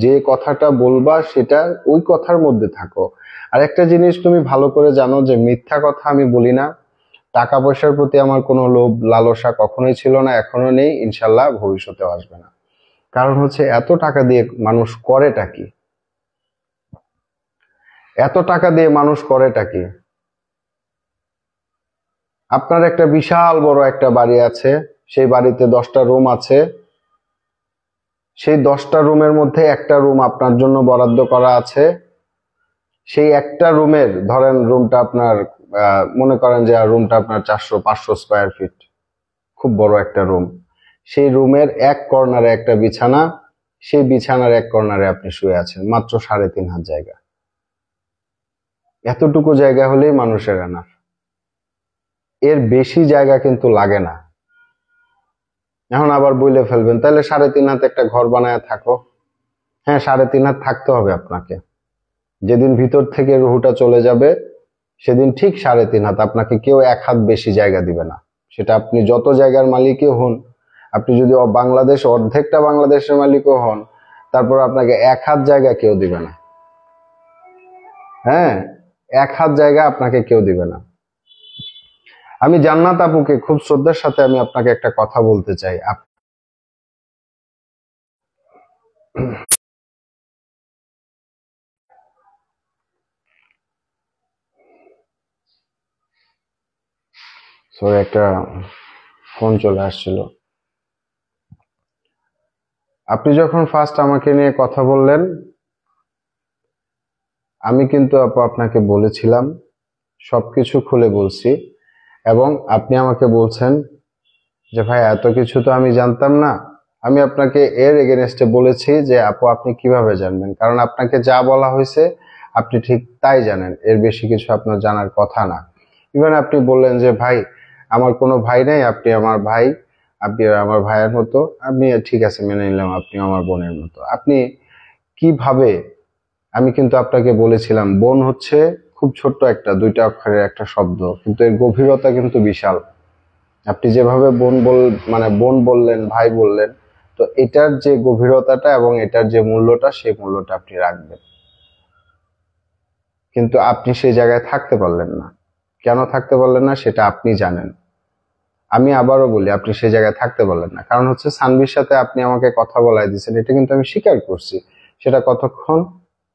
যে কথাটা বলবা সেটা ওই কথার মধ্যে থাকো। আর একটা জিনিস তুমি ভালো করে জানো যে মিথ্যা কথা আমি বলি না। টাকা পয়সার প্রতি আমার কোনো লোভ লালসা কখনোই ছিল না, এখনো নেই, ইনশাল্লাহ ভবিষ্যতেও আসবে না। কারণ হচ্ছে এত টাকা দিয়ে মানুষ করেটা কি? এত টাকা দিয়ে মানুষ করেটা কি? আপনার একটা বিশাল বড় একটা বাড়ি আছে, সেই বাড়িতে 10টা রুম আছে, সেই 10টা রুমের মধ্যে একটা রুম আপনার জন্য বরাদ্দ করা আছে। সেই একটা রুমের ধরেন রুমটা আপনার মনে করেন যে রুমটা আপনার 400-500 স্কোয়ার ফিট, খুব বড় একটা রুম। সেই রুমের এক কর্নারে একটা বিছানা, সেই বিছানার এক কর্নারে আপনি শুয়ে আছেন, মাত্র 3.5 হাত জায়গা। এতটুকু জায়গা হলেই মানুষের এনাফ, এর বেশি জায়গা কিন্তু লাগে না। এখন আবার বইলে ফেলবেন তাহলে 3.5 হাত একটা ঘর বানায় থাকো। হ্যাঁ, 3.5 হাত থাকতে হবে আপনাকে। যেদিন ভিতর থেকে রুহুটা চলে যাবে সেদিন ঠিক 3.5 হাত, আপনাকে কেউ 1 হাত বেশি জায়গা দিবে না। সেটা আপনি যত জায়গার মালিকই হন, আপনি যদি বাংলাদেশ অর্ধেকটা বাংলাদেশের মালিকও হন, তারপর আপনাকে 1 হাত জায়গা কেউ দিবে না। হ্যাঁ, 1 হাত জায়গা আপনাকে কেউ দিবে না। আমি জান্নাত আপুকে খুব শ্রদ্ধার সাথে আমি আপনাকে একটা কথা বলতে চাই। সরি, একটা ফোন চলে আসছিল। আপনি যখন ফার্স্ট আমাকে নিয়ে কথা বললেন, আমি কিন্তু আপু আপনাকে বলেছিলাম, সবকিছু খুলে বলছি, এবং আপনি আমাকে বলছেন যে ভাই এত কিছু তো আমি জানতাম না। আমি আপনাকে এর এগেনস্টে বলেছি যে আপু আপনি কিভাবে জানবেন, কারণ আপনাকে যা বলা হয়েছে আপনি ঠিক তাই জানেন, এর বেশি কিছু আপনার জানার কথা না। ইভেন আপনি বললেন যে ভাই আমার কোনো ভাই নেই, আপনি আমার ভাই, আপনি আমার ভাইয়ের মতো। আমি ঠিক আছে মেনে নিলাম, আপনি আমার বোনের মতো। আপনি কিভাবে, আমি কিন্তু আপনাকে বলেছিলাম বোন হচ্ছে খুব ছোট্ট একটা 2টা অক্ষরের একটা শব্দ, কিন্তু এর গভীরতা কিন্তু বিশাল। আপনি যেভাবে বোন বললেন, ভাই বললেন, তো এটার যে গভীরতাটা এবং এটার যে মূল্যটা, সেই মূল্যটা আপনি রাখবেন। কিন্তু আপনি সেই জায়গায় থাকতে পারলেন না। কেন থাকতে পারলেন না সেটা আপনি জানেন। আমি আবারও বলি, আপনি সেই জায়গায় থাকতে পারলেন না কারণ হচ্ছে সানভির সাথে আপনি আমাকে কথা বলায় দিয়েছেন, এটা কিন্তু আমি স্বীকার করছি। সেটা কতক্ষণ?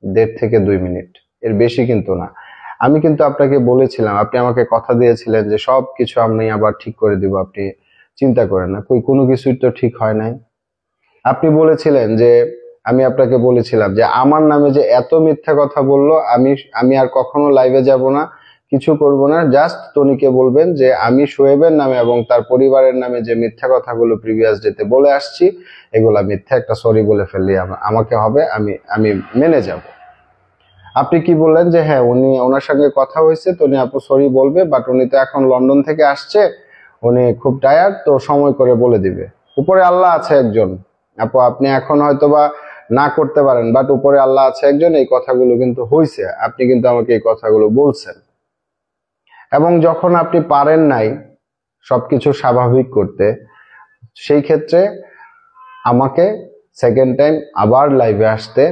1.5 থেকে 2 মিনিট, এর বেশি কিন্তু না। আমি কিন্তু আপনাকে বলেছিলাম, আপনি আমাকে কথা দিয়েছিলেন যে সব কিছু আমি আবার ঠিক করে দিব, আপনি চিন্তা করেন না। কোনো কিছুই তো ঠিক হয় নাই। আপনি বলেছিলেন যে, আমি আপনাকে বলেছিলাম যে আমার নামে যে এত মিথ্যা কথা বললো, আমি আমি আর কখনো লাইভে যাব না, কিছু করব না। জাস্ট তনিকে বলবেন যে আমি শোয়েবের নামে এবং তার পরিবারের নামে যে মিথ্যা কথাগুলো প্রিভিয়াস ডেতে বলে আসছি, এগুলা মিথ্যা, একটা সরি বলে ফেললি আমাকে হবে, আমি আমি মেনে যাব। আপনি কি বললেন যে হ্যাঁ ওনার সঙ্গে কথা হয়েছে, তনি আপু সরি বলবে, বাট উনি তো এখন লন্ডন থেকে আসছে, উনি খুব টায়ার্ড, তো সময় করে বলে দিবে। উপরে আল্লাহ আছে একজন আপু, আপনি এখন হয়তোবা না করতে পারেন, বাট উপরে আল্লাহ আছে একজন। এই কথাগুলো কিন্তু হয়েছে, আপনি কিন্তু আমাকে এই কথাগুলো বলছেন। এবং যখন আপনি পারেন নাই সবকিছু স্বাভাবিক করতে, সেই ক্ষেত্রে আমাকে সেকেন্ড টাইম আবার লাইভে আসতে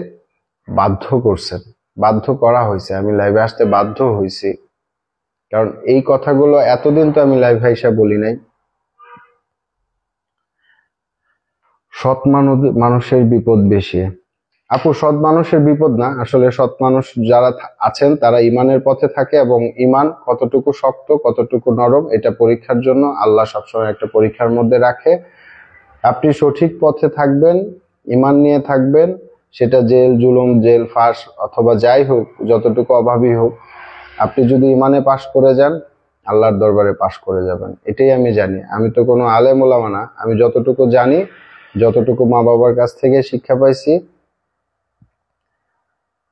বাধ্য করছেন, বাধ্য করা হয়েছে, আমি লাইভে আসতে বাধ্য হয়েছি। কারণ এই কথাগুলো এতদিন তো আমি লাইভে আইসা বলি নাই। সৎ মানুষের বিপদ বেশি আপু, সৎ মানুষের বিপদ না, আসলে সৎ মানুষ যারা আছেন তারা ইমানের পথে থাকে, এবং ইমান কতটুকু শক্ত কতটুকু নরম এটা পরীক্ষার জন্য আল্লাহ সবসময় একটা পরীক্ষার মধ্যে রাখে। আপনি সঠিক পথে থাকবেন, ইমান নিয়ে থাকবেন, সেটা জেল জুলুম, জেল ফাঁস অথবা যাই হোক, যতটুকু অভাবী হোক, আপনি যদি ইমানে পাশ করে যান, আল্লাহর দরবারে পাশ করে যাবেন। এটাই আমি জানি। আমি তো কোনো আলেম ওলামা না, আমি যতটুকু জানি, যতটুকু মা বাবার কাছ থেকে শিক্ষা পাইছি,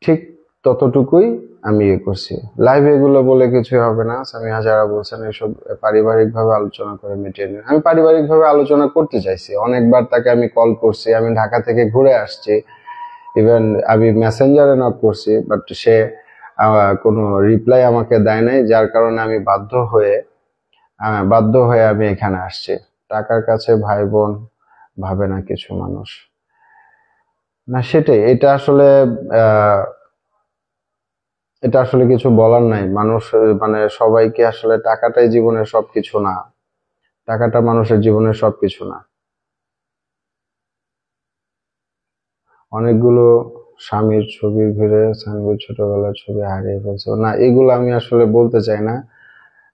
ঠিক ততটুকুই আমি ইয়ে করছি। লাইভ এগুলো বলে কিছুই হবে না। সামিয়া যারা বলছেন এসব পারিবারিক ভাবে আলোচনা করে মিটিয়ে নিন, আমি পারিবারিক ভাবে আলোচনা করতে চাইছি। অনেকবার তাকে আমি কল করছি, আমি ঢাকা থেকে ঘুরে আসছি, ইভেন আমি মেসেঞ্জারে নক করছি, বাট সে কোনো রিপ্লাই আমাকে দেয় নাই, যার কারণে আমি বাধ্য হয়ে আমি এখানে আসছি। টাকার কাছে ভাই বোন ভাবে না কিছু মানুষ। না সেটাই, আহ এটা আসলে কিছু বলার নাই। মানুষ মানে সবাইকে আসলে টাকাটাই জীবনের সবকিছু না, টাকাটা মানুষের জীবনের সবকিছু না। অনেকগুলো স্বামীর ছবির ভিড়ে সানভীর ছোটবেলার ছবি হারিয়ে ফেলছে, না এগুলো আমি আসলে বলতে চাই না।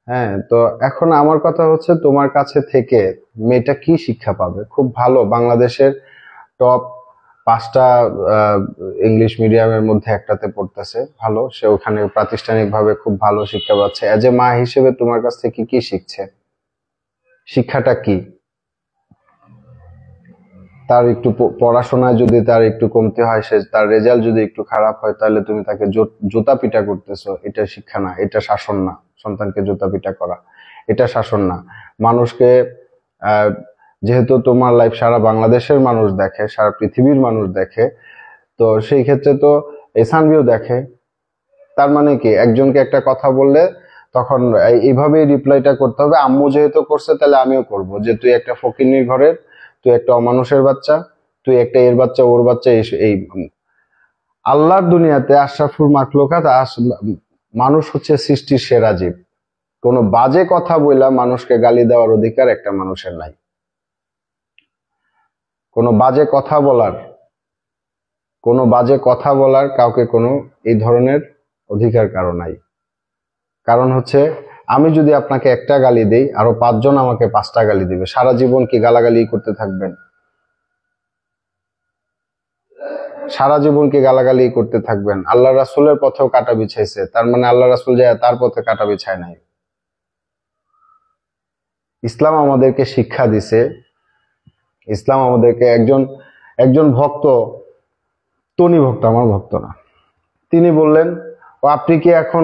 হ্যাঁ, তো এখন আমার কথা হচ্ছে তোমার কাছে থেকে মেয়েটা কি শিক্ষা পাবে? খুব ভালো, বাংলাদেশের টপ 5টা ইংলিশ মিডিয়ামের মধ্যে একটাতে পড়তেছে, ভালো, সে ওখানে প্রাতিষ্ঠানিকভাবে খুব ভালো শিক্ষা পাচ্ছে। এজ এ মা হিসেবে তোমার কাছ থেকে কি শিখছে? শিক্ষাটা কি? তার একটু পড়াশোনায় যদি তার একটু কমতি হয়, সে তার রেজাল্ট যদি একটু খারাপ হয়, তাহলে তুমি তাকে জুতা পিটা করতেছো, এটা শিক্ষা না, এটা শাসন না। সন্তানকে জুতা পিটা করা এটা শাসন না। মানুষকে আহ যেহেতু তোমার লাইফ সারা বাংলাদেশের মানুষ দেখে, সারা পৃথিবীর মানুষ দেখে, তো সেই ক্ষেত্রে তো এসানভিও দেখে। তার মানে কি, একজনকে একটা কথা বললে তখন এইভাবেই রিপ্লাইটা করতে হবে, আম্মু যেহেতু করছে তাহলে আমিও করব, যে তুই একটা ফকিন্নির ঘরের, তুই একটা অমানুষের বাচ্চা, তুই একটা এর বাচ্চা ওর বাচ্চা। এই আল্লাহর দুনিয়াতে আশরাফুল মাখলুকাত মানুষ হচ্ছে সৃষ্টির সেরা জীব। কোনো বাজে কথা বইলা মানুষকে গালি দেওয়ার অধিকার একটা মানুষের নাই। কোনো বাজে কথা বলার কোনো বাজে কথা বলার কাউকে কোনো এই ধরনের অধিকার কারো নাই। কারণ হচ্ছে, আমি যদি আপনাকে একটা গালি দেই, আরো 5জন আমাকে 5টা গালি দিবে, সারা জীবন কি গালাগালি করতে থাকবেন? সারা জীবন কি গালাগালি করতে থাকবেন? আল্লাহ রাসূলের পথেও কাঁটা বিছাইছে, তার মানে আল্লাহ রাসূল যায় তার পথে কাঁটা বিছায় নাই। ইসলাম আমাদেরকে শিক্ষা দিছে, ইসলাম আমাদেরকে একজন একজন ভক্ত, তনি ভক্ত, আমার ভক্ত না, তিনি বললেন, ও আপনি কি এখন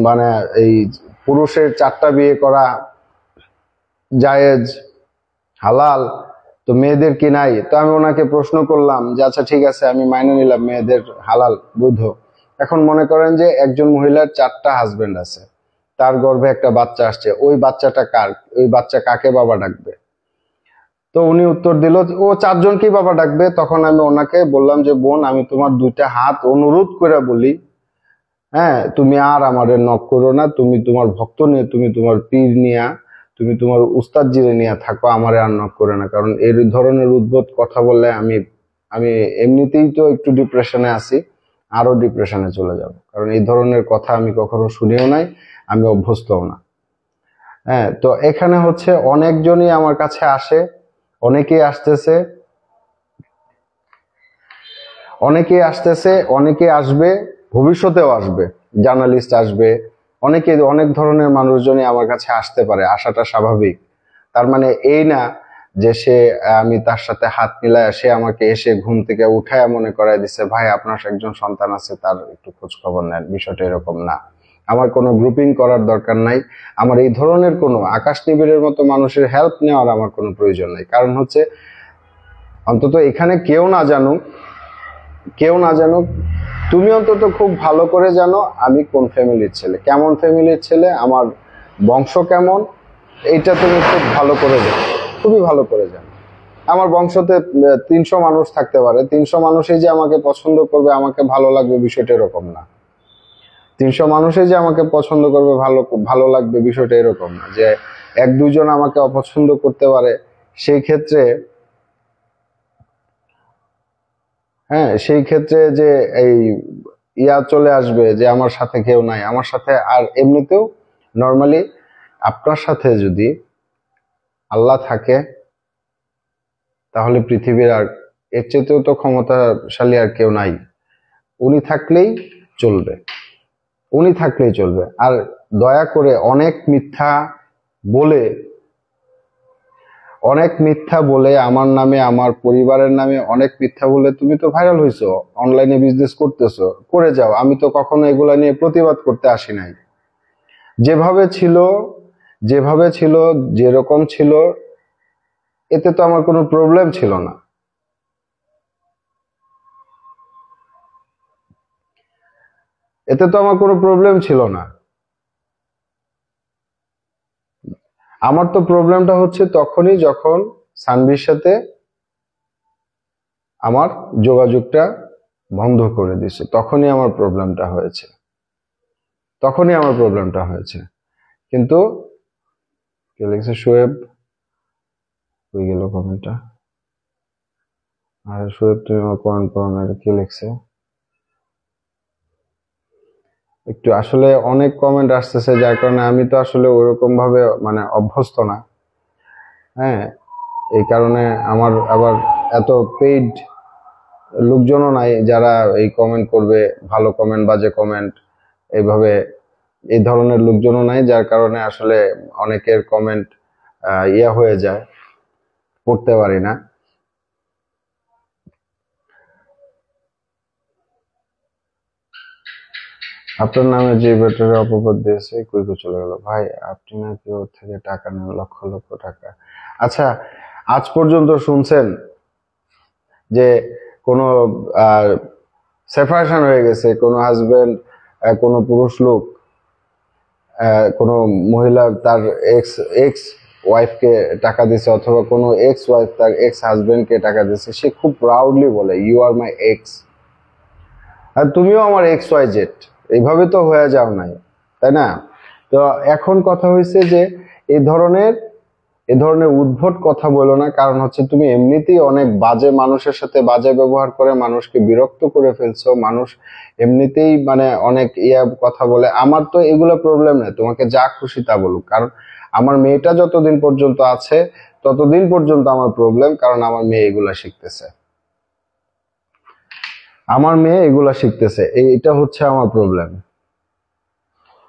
মানে এই পুরুষের 4টা বিয়ে করা জায়েজ, হালাল, তো মেয়েদের কি নাই? তো আমি ওনাকে প্রশ্ন করলাম যে আচ্ছা ঠিক আছে, আমি মাইনে নিলাম মেয়েদের হালাল বৈধ। এখন মনে করেন যে একজন মহিলার 4টা হাজবেন্ড আছে, তার গর্ভে একটা বাচ্চা আসছে, ওই বাচ্চাটা কার? ওই বাচ্চা কাকে বাবা ডাকবে? তো উনি উত্তর দিল ও 4জনকেই বাবা ডাকবে। তখন আমি ওনাকে বললাম যে বোন, আমি তোমার 2টা হাত অনুরোধ করে বলি, হ্যাঁ, তুমি আর আমারে নক করো না, তুমি তোমার ভক্ত নিয়ে, তুমি তোমার পীর নিয়া, তুমি তোমার উস্তাদ জিরে নিয়ে থাকো, আমারে আর নক করে না। কারণ এই ধরনের উদ্ভট কথা বললে আমি আমি এমনিতেই তো একটু ডিপ্রেশনে আছি, আরো ডিপ্রেশনে চলে যাব। কারণ এই ধরনের কথা আমি কখনো শুনিও নাই, আমি অভ্যস্তও না। হ্যাঁ, তো এখানে হচ্ছে অনেকজনই আমার কাছে আসে, অনেকেই আসতেছে, অনেকেই আসবে, ভবিষ্যতেও আসবে, জার্নালিস্ট আসবে, অনেক ধরনের মানুষজনই আমার কাছে আসতে পারে, আসাটা স্বাভাবিক। তার মানে এই না যে আমি তার সাথে হাত মিলায়, সে আমাকে এসে ঘুম থেকে উঠায় মনে করায় দিচ্ছে ভাই আপনার একজন সন্তান আছে, তার একটু খোঁজ খবর নেন, বিষয়টা এরকম না। আমার কোনো গ্রুপিং করার দরকার নাই, আমার এই ধরনের কোনো আকাশ নিবিড়ের মতো মানুষের হেল্প নেওয়ার আমার কোনো প্রয়োজন নাই। কারণ হচ্ছে, অন্তত এখানে কেউ না জানুক, তুমি অন্তত খুব ভালো করে জানো আমি কোন ফ্যামিলির ছেলে, কেমন ফ্যামিলির ছেলে, আমার বংশ কেমন, এটা তুমি খুব ভালো করে জানো, খুবই ভালো করে জানো। আমার বংশতে 300 মানুষ থাকতে পারে, 300 মানুষই যে আমাকে পছন্দ করবে, আমাকে ভালো লাগবে, বিষয়টা এরকম না। 300 মানুষই যে আমাকে পছন্দ করবে, ভালো ভালো লাগবে, বিষয়টা এরকম না যে 1-2 জন আমাকে অপছন্দ করতে পারে। সেই ক্ষেত্রে সেই ক্ষেত্রে যে এই চলে আসবে যে আমার সাথে কেউ নাই, আমার সাথে আর এমনিতেও নর্মালি আপনার সাথে যদি আল্লাহ থাকে, তাহলে পৃথিবীর আর এর চেয়েও তো ক্ষমতাশালী আর কেউ নাই। উনি থাকলেই চলবে, আর দয়া করে বলে অনেক মিথ্যা বলে আমার নামে, আমার পরিবারের নামে অনেক মিথ্যা বলে, তুমি তো ভাইরাল হইছো, অনলাইনে বিজনেস করতেছো, করে যাও, আমি তো কখনো এগুলা নিয়ে প্রতিবাদ করতে আসি নাই। যেভাবে ছিল যেভাবে ছিল যেরকম ছিল, এতে তো আমার কোনো প্রবলেম ছিল না। এতে তো আমার কোনো প্রবলেম ছিল না। আমার তো প্রবলেমটা হচ্ছে তখনই, যখন সানভির সাথে আমার যোগাযোগটা বন্ধ করে দিছে, তখনই আমার প্রবলেমটা হয়েছে। কিন্তু কে লিখছে? শোয়েব, হয়ে গেল কমেন্টটা। আর শোয়েব, তুমি আমার কমেন্ট করো না, এটা কে লিখছে? একটু আসলে অনেক কমেন্ট আসতেছে, যার কারণে আমি তো আসলে ওরকম ভাবে মানে অভ্যস্ত না। হ্যাঁ, এই কারণে আমার আবার এত পেইড লোকজনও নাই যারা এই কমেন্ট করবে, ভালো কমেন্ট বাজে কমেন্ট এইভাবে, এই ধরনের লোকজনও নাই, যার কারণে আসলে অনেকের কমেন্ট ইয়া হয়ে যায়, পড়তে পারি না। আপনার নামে যে ব্যাটারি অপবাদ দিয়েছে কই চলে গেল ভাই? আপনি নাকি ওর থেকে টাকা নেন লক্ষ লক্ষ টাকা। আচ্ছা, আজ পর্যন্ত শুনছেন যে কোনো সেপারেশন হয়ে গেছে, কোনো হাজবেন্ড, কোনো পুরুষ লোক, কোনো মহিলা তার এক্স এক্স ওয়াইফকে টাকা দিছে, অথবা কোনো এক্স ওয়াইফ তার এক্স হাজবেন্ডকে টাকা দিছে, সে খুব প্রাউডলি বলে ইউ আর মাই এক্স, আর তুমিও আমার এক্স ওয়াই জেড, এইভাবে তো হয়ে যাও নাই, তাই না? তো এখন কথা হয়েছে যে এই ধরনের উদ্ভট কথা বলো না, কারণ হচ্ছে তুমি এমনিতেই অনেক বাজে মানুষের সাথে বাজে ব্যবহার করে মানুষকে বিরক্ত করে ফেলছো। মানুষ এমনিতেই মানে অনেক কথা বলে। আমার তো এগুলো প্রবলেম নেই, তোমাকে যা খুশি তা বলুক, কারণ আমার মেয়েটা যতদিন পর্যন্ত আছে ততদিন পর্যন্ত আমার প্রবলেম, কারণ আমার মেয়ে এগুলা শিখতেছে, এটা হচ্ছে আমার প্রবলেম,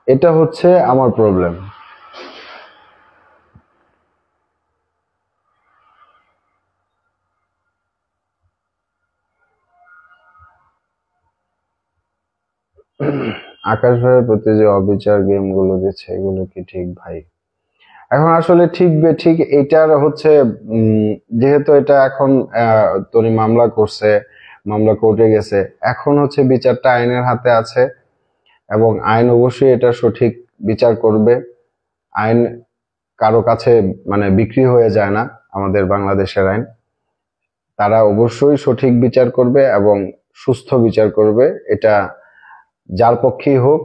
এটা হচ্ছে আমার প্রবলেম। আকাশ ভাইয়ের প্রতি যে অবিচার গেমগুলো দিচ্ছে, এগুলো কি ঠিক ভাই? এখন আসলে ঠিক এটার হচ্ছে যেহেতু এটা এখন তনি মামলা করছে, মামলা কোর্টে গেছে, এখন হচ্ছে বিচারটা আইনের হাতে আছে, এবং আইন অবশ্যই এটা সঠিক বিচার করবে। আইন কারো কাছে মানে বিক্রি হয়ে যায় না, আমাদের বাংলাদেশের আইন। তারা অবশ্যই সঠিক বিচার করবে এবং সুস্থ বিচার করবে, এটা যার পক্ষেই হোক।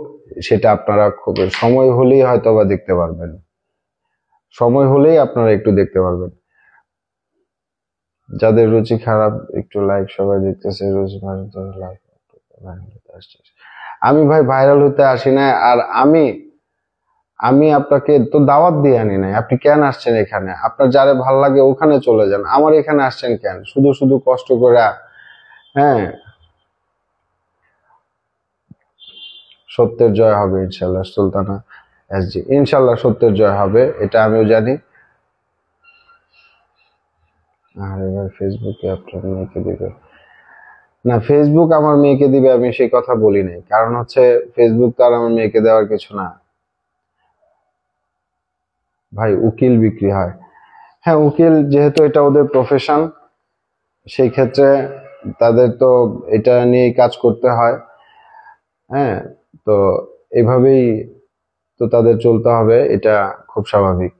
সেটা আপনারা খুব সময় হলেই হয়তো বা দেখতে পারবেন, সময় হলেই আপনারা একটু দেখতে পারবেন। যাদের রুচি খারাপ একটু লাইক, সবাই দেখতেছে রুচি লাইক। আমি ভাই ভাইরাল হতে আসি না, আর আমি আমি আপনাকে তো দাওয়াত দিয়ে আনি নাই। আপনি কেন আসছেন এখানে? আপনার যারে ভাল লাগে ওখানে চলে যান, আমার এখানে আসছেন কেন শুধু শুধু কষ্ট করে? হ্যাঁ, সত্যের জয় হবে ইনশাল্লাহ। সুলতানা এসজি, ইনশাল্লাহ সত্যের জয় হবে, এটা আমিও জানি। আর এবার ফেসবুকে আপনার মেয়েকে দিবে না? ফেসবুক আমার মেয়েকে দিবে আমি সেই কথা বলি নাই, কারণ হচ্ছে ফেসবুক তো আর আমার মেয়েকে দেওয়ার কিছু না ভাই। উকিল বিক্রি হয়, হ্যাঁ উকিল যেহেতু এটা ওদের প্রফেশন, সেই ক্ষেত্রে তাদের তো এটা নিয়েই কাজ করতে হয়। হ্যাঁ, তো এভাবেই তো তাদের চলতে হবে, এটা খুব স্বাভাবিক।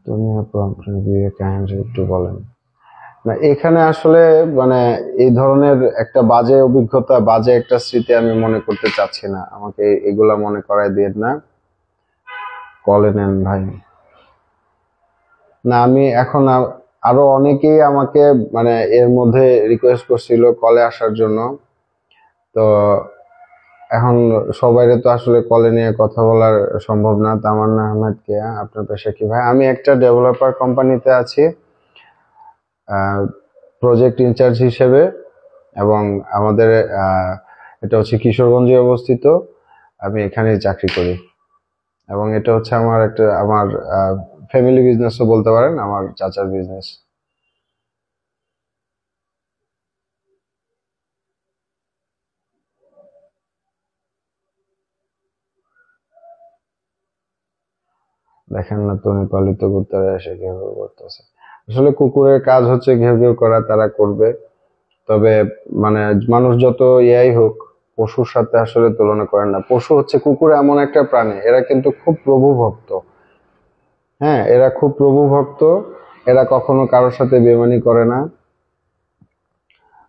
তুমি আপু আপনার বিয়ে কাহিনী একটু বলেন না। এখানে আসলে মানে এই ধরনের একটা বাজে অভিজ্ঞতা, বাজে একটা স্মৃতি আমি মনে করতে চাচ্ছি না, আমাকে এগুলা মনে করায় দিয়ে না। কলে নেন ভাই। না আমি এখন আরো অনেকেই আমাকে মানে এর মধ্যে রিকোয়েস্ট করছিল কলে আসার জন্য, তো এখন সবাইরে তো আসলে কলে নিয়ে কথা বলার সম্ভব না। তামান্না আহমেদ কে, আপনার পেশা কি ভাই? আমি একটা ডেভেলপার কোম্পানিতে আছি, প্রজেক্ট ইনচার্জ হিসেবে, এবং আমাদের এটা হচ্ছে কিশোরগঞ্জে অবস্থিত। আমি এখানেই চাকরি করি, এবং এটা হচ্ছে আমার ফ্যামিলি বিজনেসও বলতে পারেন, আমার চাচার বিজনেস। দেখেন না, তুমি পালিত করতে এসে ঘেউ ঘেউ করতেছে। আসলে কুকুরের কাজ হচ্ছে ঘেউ ঘেউ করা, তারা করবে। তবে মানে মানুষ যত ইয়াই হোক, পশুর সাথে আসলে তুলনা করেন না। পশু হচ্ছে, কুকুর এমন একটা প্রাণী, এরা কিন্তু খুব প্রভু ভক্ত। হ্যাঁ, এরা খুব প্রভু ভক্ত, এরা কখনো কারোর সাথে বেমানি করে না।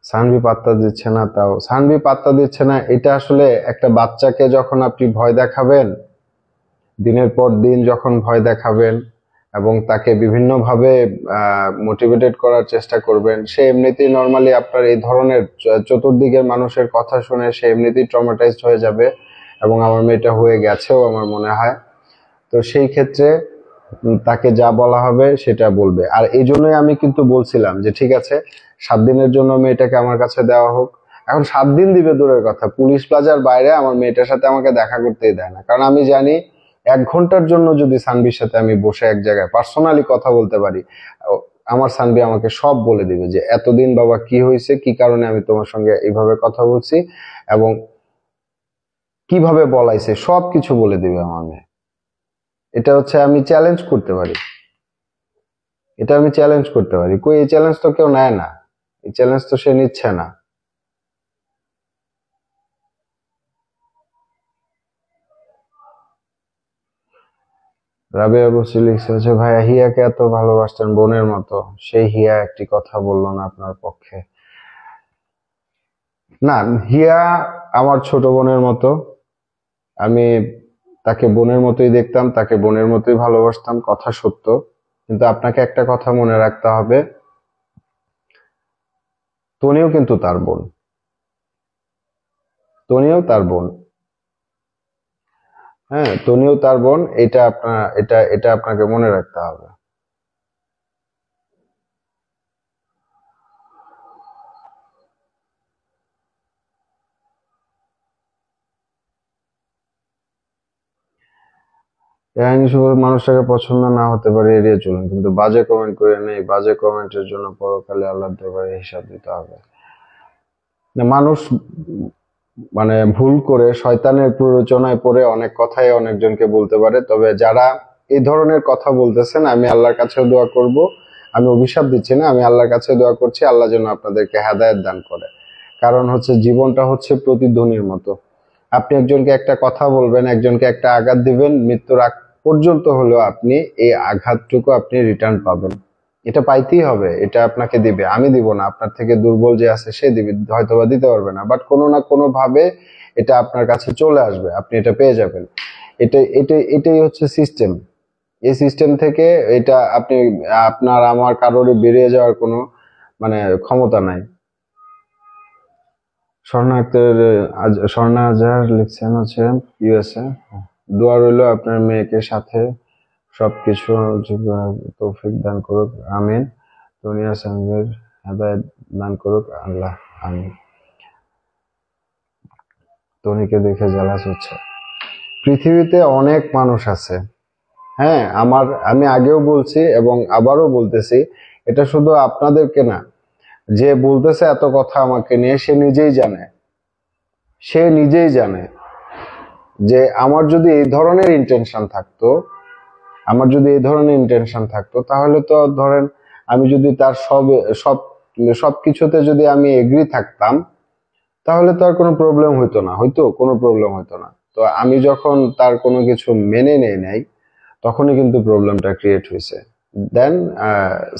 সানভি পাত্তা দিচ্ছে না, তাও সানভি পাত্তা দিচ্ছে না, এটা আসলে একটা বাচ্চাকে যখন আপনি ভয় দেখাবেন, দিনের পর দিন যখন ভয় দেখাবেন এবং তাকে বিভিন্নভাবে মোটিভেটেড করার চেষ্টা করবেন, সে এমনিতেই নর্মালি আপনার এই ধরনের চতুর্দিকের মানুষের কথা শুনে সে এমনিতেই ট্রমাটাইজড হয়ে যাবে, এবং আমার মেয়েটা হয়ে গেছেও আমার মনে হয়। তো সেই ক্ষেত্রে তাকে যা বলা হবে সেটা বলবে। আর এই জন্যই আমি কিন্তু বলছিলাম যে ঠিক আছে, 7 দিনের জন্য মেয়েটাকে আমার কাছে দেওয়া হোক। এখন 7 দিন দিবে দূরের কথা, পুলিশ প্লাজার বাইরে আমার মেয়েটার সাথে আমাকে দেখা করতেই দেয় না, কারণ আমি জানি 1 ঘন্টার জন্য যদি সানভির সাথে আমি বসে এক জায়গায় পার্সোনালি কথা বলতে পারি, আমার সানভি আমাকে সব বলে দিবে যে এতদিন বাবা কি হয়েছে, কি কারণে আমি তোমার সঙ্গে এইভাবে কথা বলছি এবং কিভাবে বলাইছে, সব কিছু বলে দিবে আমার মেয়ে। এটা হচ্ছে আমি চ্যালেঞ্জ করতে পারি, এটা আমি চ্যালেঞ্জ করতে পারি। কই, এই চ্যালেঞ্জ তো কেউ নেয় না, এই চ্যালেঞ্জ তো সে নিচ্ছে না। রাবেয়া বসি লিখছে হচ্ছে, ভাইয়া হিয়াকে এত ভালোবাসতেন বোনের মতো, সেই হিয়া একটি কথা বললো না আপনার পক্ষে। না, হিয়া আমার ছোট বোনের মতো, আমি তাকে বোনের মতোই দেখতাম, তাকে বোনের মতোই ভালোবাসতাম, কথা সত্য। কিন্তু আপনাকে একটা কথা মনে রাখতে হবে, তনিও কিন্তু তার বোন, তনিও তার বোন। হ্যাঁ, তনিও তার বোন, এটা আপনার, এটা আপনাকে মনে রাখতে হবে। এই আইনি শুভ মানুষটাকে পছন্দ না হতে পারে, এড়িয়ে চলুন, কিন্তু বাজে কমেন্ট করে নেই, বাজে কমেন্টের জন্য পরকালে আল্লাহর দরবারে হিসাব দিতে হবে। না, মানুষ মানে ভুল করে শয়তানের প্ররোচনায় পড়ে অনেক কথাই অনেকজনকে বলতে পারে। তবে যারা এই ধরনের কথা বলতেছেন, আমি আল্লাহর কাছেও দোয়া করব, আমি অভিশাপ দিচ্ছি না, আমি আল্লাহর কাছে দোয়া করছি আল্লাহ যেন আপনাদেরকে হেদায়েত দান করে। কারণ হচ্ছে জীবনটা হচ্ছে প্রতিধ্বনির মতো। আপনি একজনকে একটা কথা বলবেন, একজনকে একটা আঘাত দিবেন, মৃত্যুর আগ পর্যন্ত হলেও আপনি এই আঘাতটুকু আপনি রিটার্ন পাবেন। এটা পাইতেই হবে, এটা আপনাকে দিবে, আমি দিব না। আপনার থেকে দুর্বল যে আছে সে দিবে, হয়তোবা দিতে পারবে না, বাট কোনো না কোনো ভাবে এটা আপনার কাছে চলে আসবে, আপনি এটা পেয়ে যাবেন। এটাই হচ্ছে সিস্টেম। এই সিস্টেম থেকে এটা আপনি, আপনার আমার কারোরই বেরিয়ে যাওয়ার কোনো মানে ক্ষমতা নাই। স্বর্ণা আজহার লিখছেন হচ্ছে ইউএসএ, দোয়া রইল আপনার মেয়েকে সাথে সবকিছু তৌফিক দান করুক, আমিন। দুনিয়া সঙ্গের হেদায়েত দান করুক আল্লাহ, আমিন। তনিকে দেখে জেলাস হচ্ছে। পৃথিবীতে অনেক মানুষ আছে, হ্যাঁ, আমি আগেও বলছি এবং আবারও বলতেছি, এটা শুধু আপনাদেরকে না, যে বলতেছে এত কথা আমাকে নিয়ে সে নিজেই জানে, সে নিজেই জানে যে আমার যদি এই ধরনের ইন্টেনশন থাকতো, আমার যদি এই ধরনের ইন্টেনশন থাকতো, তাহলে তো ধরেন আমি যদি তার সব সবকিছুতে যদি আমি এগ্রি থাকতাম, তাহলে তো আর কোনো প্রবলেম হইতো না, কোনো প্রবলেম হইতো না। তো আমি যখন তার কোনো কিছু মেনে নেই নাই, তখনই কিন্তু প্রবলেমটা ক্রিয়েট হয়েছে। দেন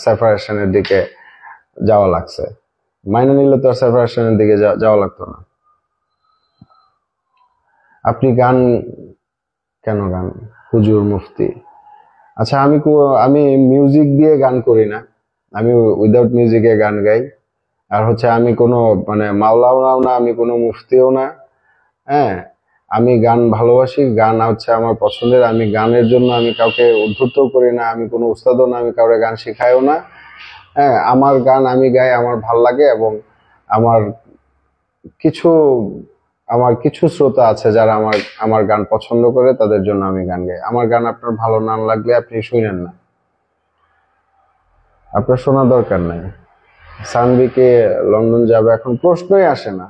সেপারেশনের দিকে যাওয়া লাগছে। মাইনে নিলে তো আর সেপারেশনের দিকে যাওয়া লাগতো না। আপনি গান কেন গান, হুজুর মুফতি? আচ্ছা, আমি মিউজিক দিয়ে গান করি না, আমি উইদাউট মিউজিকে গান গাই। আর হচ্ছে আমি কোনো মানে মাওলানাও না, আমি কোনো মুফতিও না। হ্যাঁ, আমি গান ভালোবাসি, গান হচ্ছে আমার পছন্দের, আমি গানের জন্য আমি কাউকে উদ্ধৃত করি না, আমি কোনো উস্তাদও না, আমি কাউকে গান শিখাইও না। হ্যাঁ, আমার গান আমি গাই, আমার ভাল লাগে, এবং আমার কিছু আমার কিছু শ্রোতা আছে যারা আমার আমার গান পছন্দ করে, তাদের জন্য আমি গান গাই। আমার গান আপনার ভালো না লাগলে আপনি শুনেন না, আপনার শোনার দরকার নাই। সানভিকে লন্ডন যাবে এখন প্রশ্নই আসে না।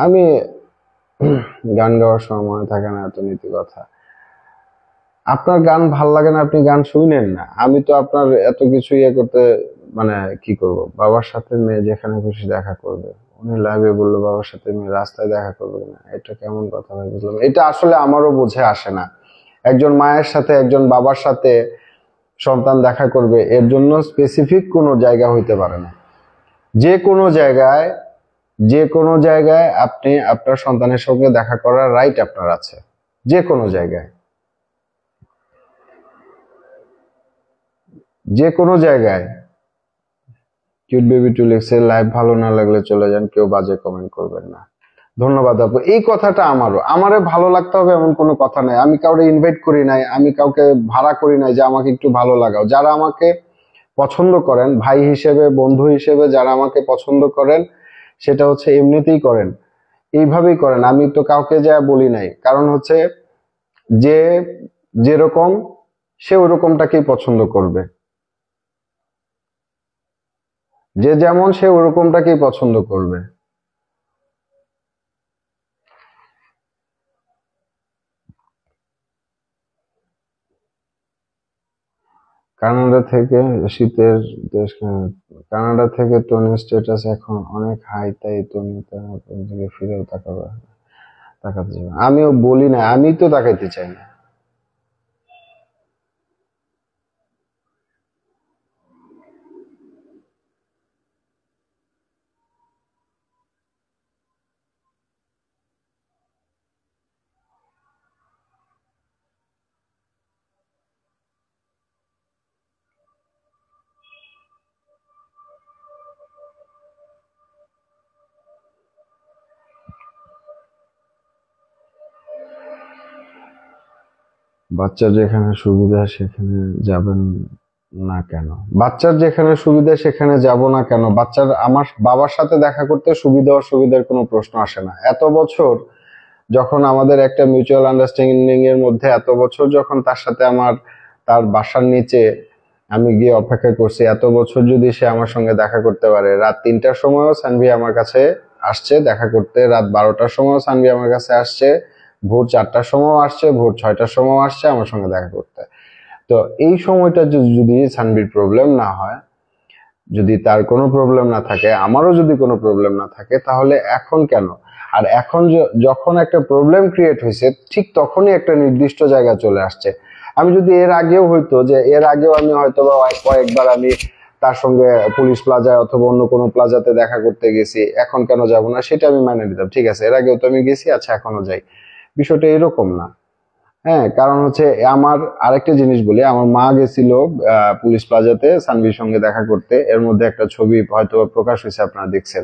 আমি গান গাওয়ার সময় মনে থাকে না এত নীতি কথা। আপনার গান ভাল লাগে না, আপনি গান শুনেন না, আমি তো আপনার এত কিছু ইয়ে করতে মানে কি করব, বাবার সাথে মেয়ে যেখানে খুশি দেখা করবে, উনি লাইভে বললো বাবার সাথে মেয়ে রাস্তায় দেখা করবে না, এটা কেমন কথা ভাই বুঝলাম। এটা আসলে আমারও বুঝে আসে না। একজন মায়ের সাথে একজন বাবার সাথে সন্তান দেখা করবে, এর জন্য স্পেসিফিক কোনো জায়গা হইতে পারে না। যে কোনো জায়গায়, যে কোনো জায়গায় আপনি আপনার সন্তানের সঙ্গে দেখা করার রাইট আপনার আছে, যে কোনো জায়গায়, যে কোনো জায়গায়। কিউট বেবি টু লিখছে লাইভ ভালো না লাগলে চলে যান, কেউ বাজে কমেন্ট করবেন না। ধন্যবাদ আপু। এই কথাটা আমারে ভালো লাগতে হবে এমন কোনো কথা নাই। আমি কাউকে ইনভাইট করি নাই, আমি কাউকে ভাড়া করি নাই যে আমাকে একটু ভালো লাগাও। যারা আমাকে পছন্দ করেন, ভাই হিসেবে বন্ধু হিসেবে যারা আমাকে পছন্দ করেন, সেটা হচ্ছে এমনিতেই করেন, এইভাবেই করেন। আমি তো কাউকে যা বলি নাই, কারণ হচ্ছে যে যেরকম সে ওরকমটাকেই পছন্দ করবে, যে যেমন সে ওরকমটাকেই পছন্দ করবে। কানাডা থেকে শীতের দেশ, কানাডা থেকে টনির স্ট্যাটাস এখন অনেক হাই, তাই টনি তার দিকে ফিরেও তাকাতে চাই না। আমিও বলি না, আমি তো তাকাইতে চাই না। বাচ্চার যেখানে সুবিধা সেখানে যাবেন না কেন? বাচ্চার যেখানে সুবিধা সেখানে যাব না কেন? বাচ্চার আমার বাবার সাথে দেখা করতে সুবিধা অসুবিধার কোনো প্রশ্ন আসে না। এত বছর যখন আমাদের একটা মিউচুয়াল আন্ডারস্ট্যান্ডিং এর মধ্যে, এত বছর যখন তার সাথে আমার তার বাসার নিচে আমি গিয়ে অপেক্ষা করছি, এত বছর যদি সে আমার সঙ্গে দেখা করতে পারে, রাত 3টার সময়ও সানভি আমার কাছে আসছে দেখা করতে, রাত 12টার সময়ও সানভি আমার কাছে আসছে, ভোর 4টার সময়ও আসছে, ভোর 6টার সময়ও আসছে আমার সঙ্গে দেখা করতে। তো এই সময়টা যদি সানভির প্রবলেম না হয়, যদি তার কোনো প্রবলেম না থাকে, আমারও যদি কোনো প্রবলেম না থাকে, তাহলে এখন কেন? আর এখন যখন একটা প্রবলেম ক্রিয়েট হয়েছে, ঠিক তখনই একটা নির্দিষ্ট জায়গা চলে আসছে। আমি যদি এর আগেও হয়তো, যে এর আগেও আমি হয়তো বা কয়েকবার আমি তার সঙ্গে পুলিশ প্লাজায় অথবা অন্য কোনো প্লাজাতে দেখা করতে গেছি, এখন কেন যাব না সেটা আমি মেনে নিতাম, ঠিক আছে এর আগেও তো আমি গেছি, আচ্ছা এখনো যাই। বিষয়টা এরকম না। হ্যাঁ, কারণ হচ্ছে আমার আরেকটা জিনিস বলি, আমার মা গেছিল পুলিশ প্লাজাতে সানভির সঙ্গে দেখা করতে, এর মধ্যে একটা ছবি হয়তো প্রকাশ হয়েছে, আপনারা দেখছেন।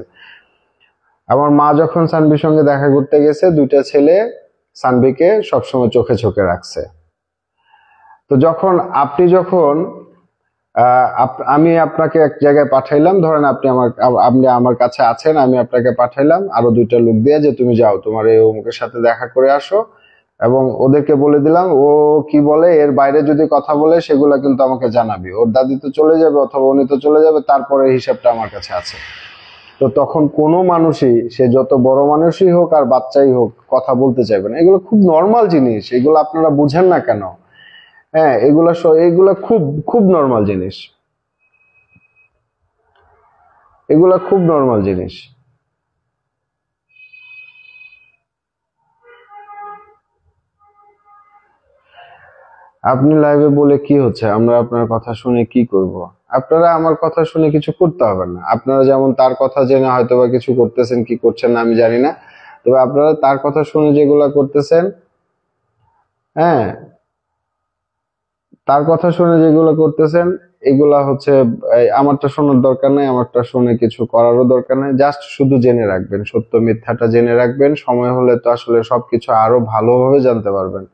আমার মা যখন সানভির সঙ্গে দেখা করতে গেছে, দুইটা ছেলে সানভিকে সবসময় চোখে চোখে রাখছে। তো যখন আমি আপনাকে এক জায়গায় পাঠাইলাম, ধরেন আপনি আমার কাছে আছেন, আমি আপনাকে পাঠাইলাম আরো দুইটা লোক দিয়ে যে তুমি যাও তোমার এই অমুকের সাথে দেখা করে আসো, এবং ওদেরকে বলে দিলাম ও কি বলে, এর বাইরে যদি কথা বলে সেগুলো কিন্তু আমাকে জানাবি, ওর দাদি তো চলে যাবে অথবা উনি তো চলে যাবে, তারপরে হিসাবটা আমার কাছে আছে। তো তখন কোনো মানুষই, সে যত বড় মানুষই হোক আর বাচ্চাই হোক, কথা বলতে চাইবে না। এগুলো খুব নর্মাল জিনিস, এগুলো আপনারা বুঝেন না কেন? হ্যাঁ, এগুলা খুব খুব নর্মাল জিনিস, এগুলা খুব নর্মাল জিনিস। আপনি লাইভে বলে কি হচ্ছে, আমরা আপনার কথা শুনে কি করব? আপনারা আমার কথা শুনে কিছু করতে হবে না। আপনারা যেমন তার কথা জেনে হয়তো বা কিছু করতেছেন, কি করছেন না আমি জানি না, তবে আপনারা তার কথা শুনে যেগুলা করতেছেন, হ্যাঁ, তার কথা শুনে যেগুলো করতেছেন, এগুলা হচ্ছে আমারটা শোনার দরকার নাই, আমারটা শুনে কিছু করারও দরকার নাই। জাস্ট শুধু জেনে রাখবেন, সত্য মিথ্যাটা জেনে রাখবেন, সময় হলে তো আসলে সবকিছু আরো ভালোভাবে জানতে পারবেন।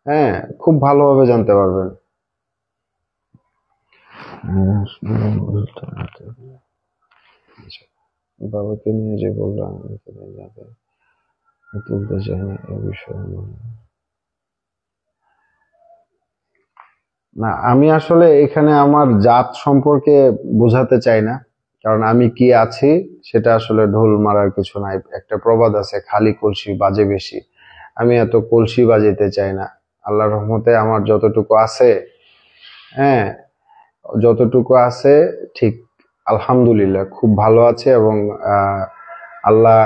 হ্যাঁ, খুব ভালোভাবে জানতে পারবেন। বাবাকে নিয়ে যে বললাম যাবে, তুলতে চাই না এ বিষয়ে। না, আমি আসলে এখানে আমার জাত সম্পর্কে বোঝাতে চাই না, কারণ আমি কি আছি সেটা আসলে ঢোল মারার কিছু নাই। একটা প্রবাদ আছে, খালি কলসি বাজে বেশি। আমি এত কলসি বাজাইতে চাই না। আল্লাহর রহমতে আমার যতটুকু আছে, হ্যাঁ, যতটুকু আছে ঠিক আলহামদুলিল্লাহ খুব ভালো আছে, এবং আল্লাহ,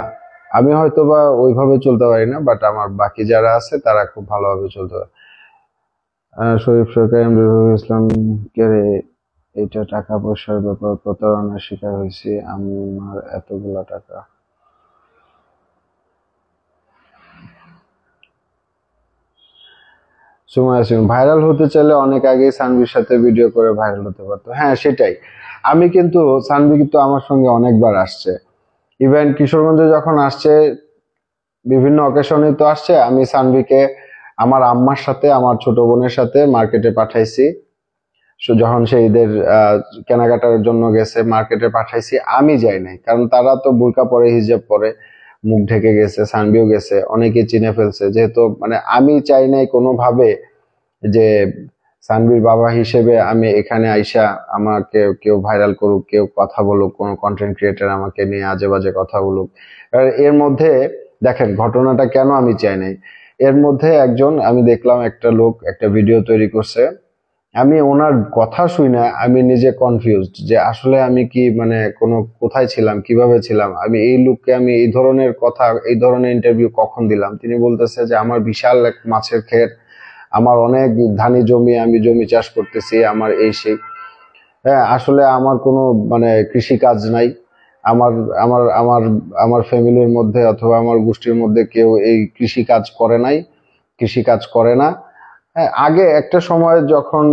আমি হয়তো বা ওইভাবে চলতে পারি না, বাট আমার বাকি যারা আছে তারা খুব ভালোভাবে চলতে পারে। শরীফ সরকার, এমরুল ইসলাম, কে রে? এটা টাকা পয়সার ব্যাপার, প্রতারণার শিকার হয়েছি আমার এতগুলা টাকা। সময় আছে, ভাইরাল হতে চাইলে অনেক আগেই সানভির সাথে ভিডিও করে ভাইরাল হতে পারতো। হ্যাঁ সেটাই, আমি কিন্তু সানভি কিন্তু আমার সঙ্গে অনেকবার আসছে, ইভেন কিশোরগঞ্জে যখন আসছে বিভিন্ন অকেশনে তো আসছে, আমি সানভিকে আমার আম্মার সাথে আমার ছোট বোনের সাথে মার্কেটে পাঠাইছি। যখন সে ঈদের কেনাকাটার জন্য গেছে মার্কেটে পাঠাইছি, আমি যাই নাই, কারণ তারা তো বোরকা পরে হিজাব পরে মুখ ঢেকে গেছে, সানভিও গেছে, অনেকে চিনে ফেলছে, যেহেতু মানে আমি চাই নাই কোনোভাবে যে সানভির বাবা হিসেবে আমি এখানে আইসা আমাকে কেউ ভাইরাল করুক, কেউ কথা বলুক, কোনো কন্টেন্ট ক্রিয়েটার আমাকে নিয়ে আজে বাজে কথা বলুক। এর মধ্যে দেখেন ঘটনাটা কেন আমি চাই নাই, এর মধ্যে একজন আমি দেখলাম একটা লোক একটা ভিডিও তৈরি করছে, আমি ওনার কথা শুই না, আমি নিজে কনফিউজড যে আসলে আমি কি মানে কোনো কোথায় ছিলাম, কিভাবে ছিলাম, আমি এই লোককে আমি এই ধরনের কথা এই ধরনের ইন্টারভিউ কখন দিলাম। তিনি বলতেছে যে আমার বিশাল এক মাছের ক্ষেত, আমার অনেক ধানি জমি, আমি জমি চাষ করতেছি, আমার এই সেই। হ্যাঁ আসলে আমার কোনো মানে কৃষি কাজ নাই, আমার আমার আমার আমার ফ্যামিলির মধ্যে অথবা আমার গোষ্ঠীর মধ্যে কেউ এই কৃষি কাজ করে নাই, কৃষি কাজ করে না। হ্যাঁ আগে একটা সময় যখন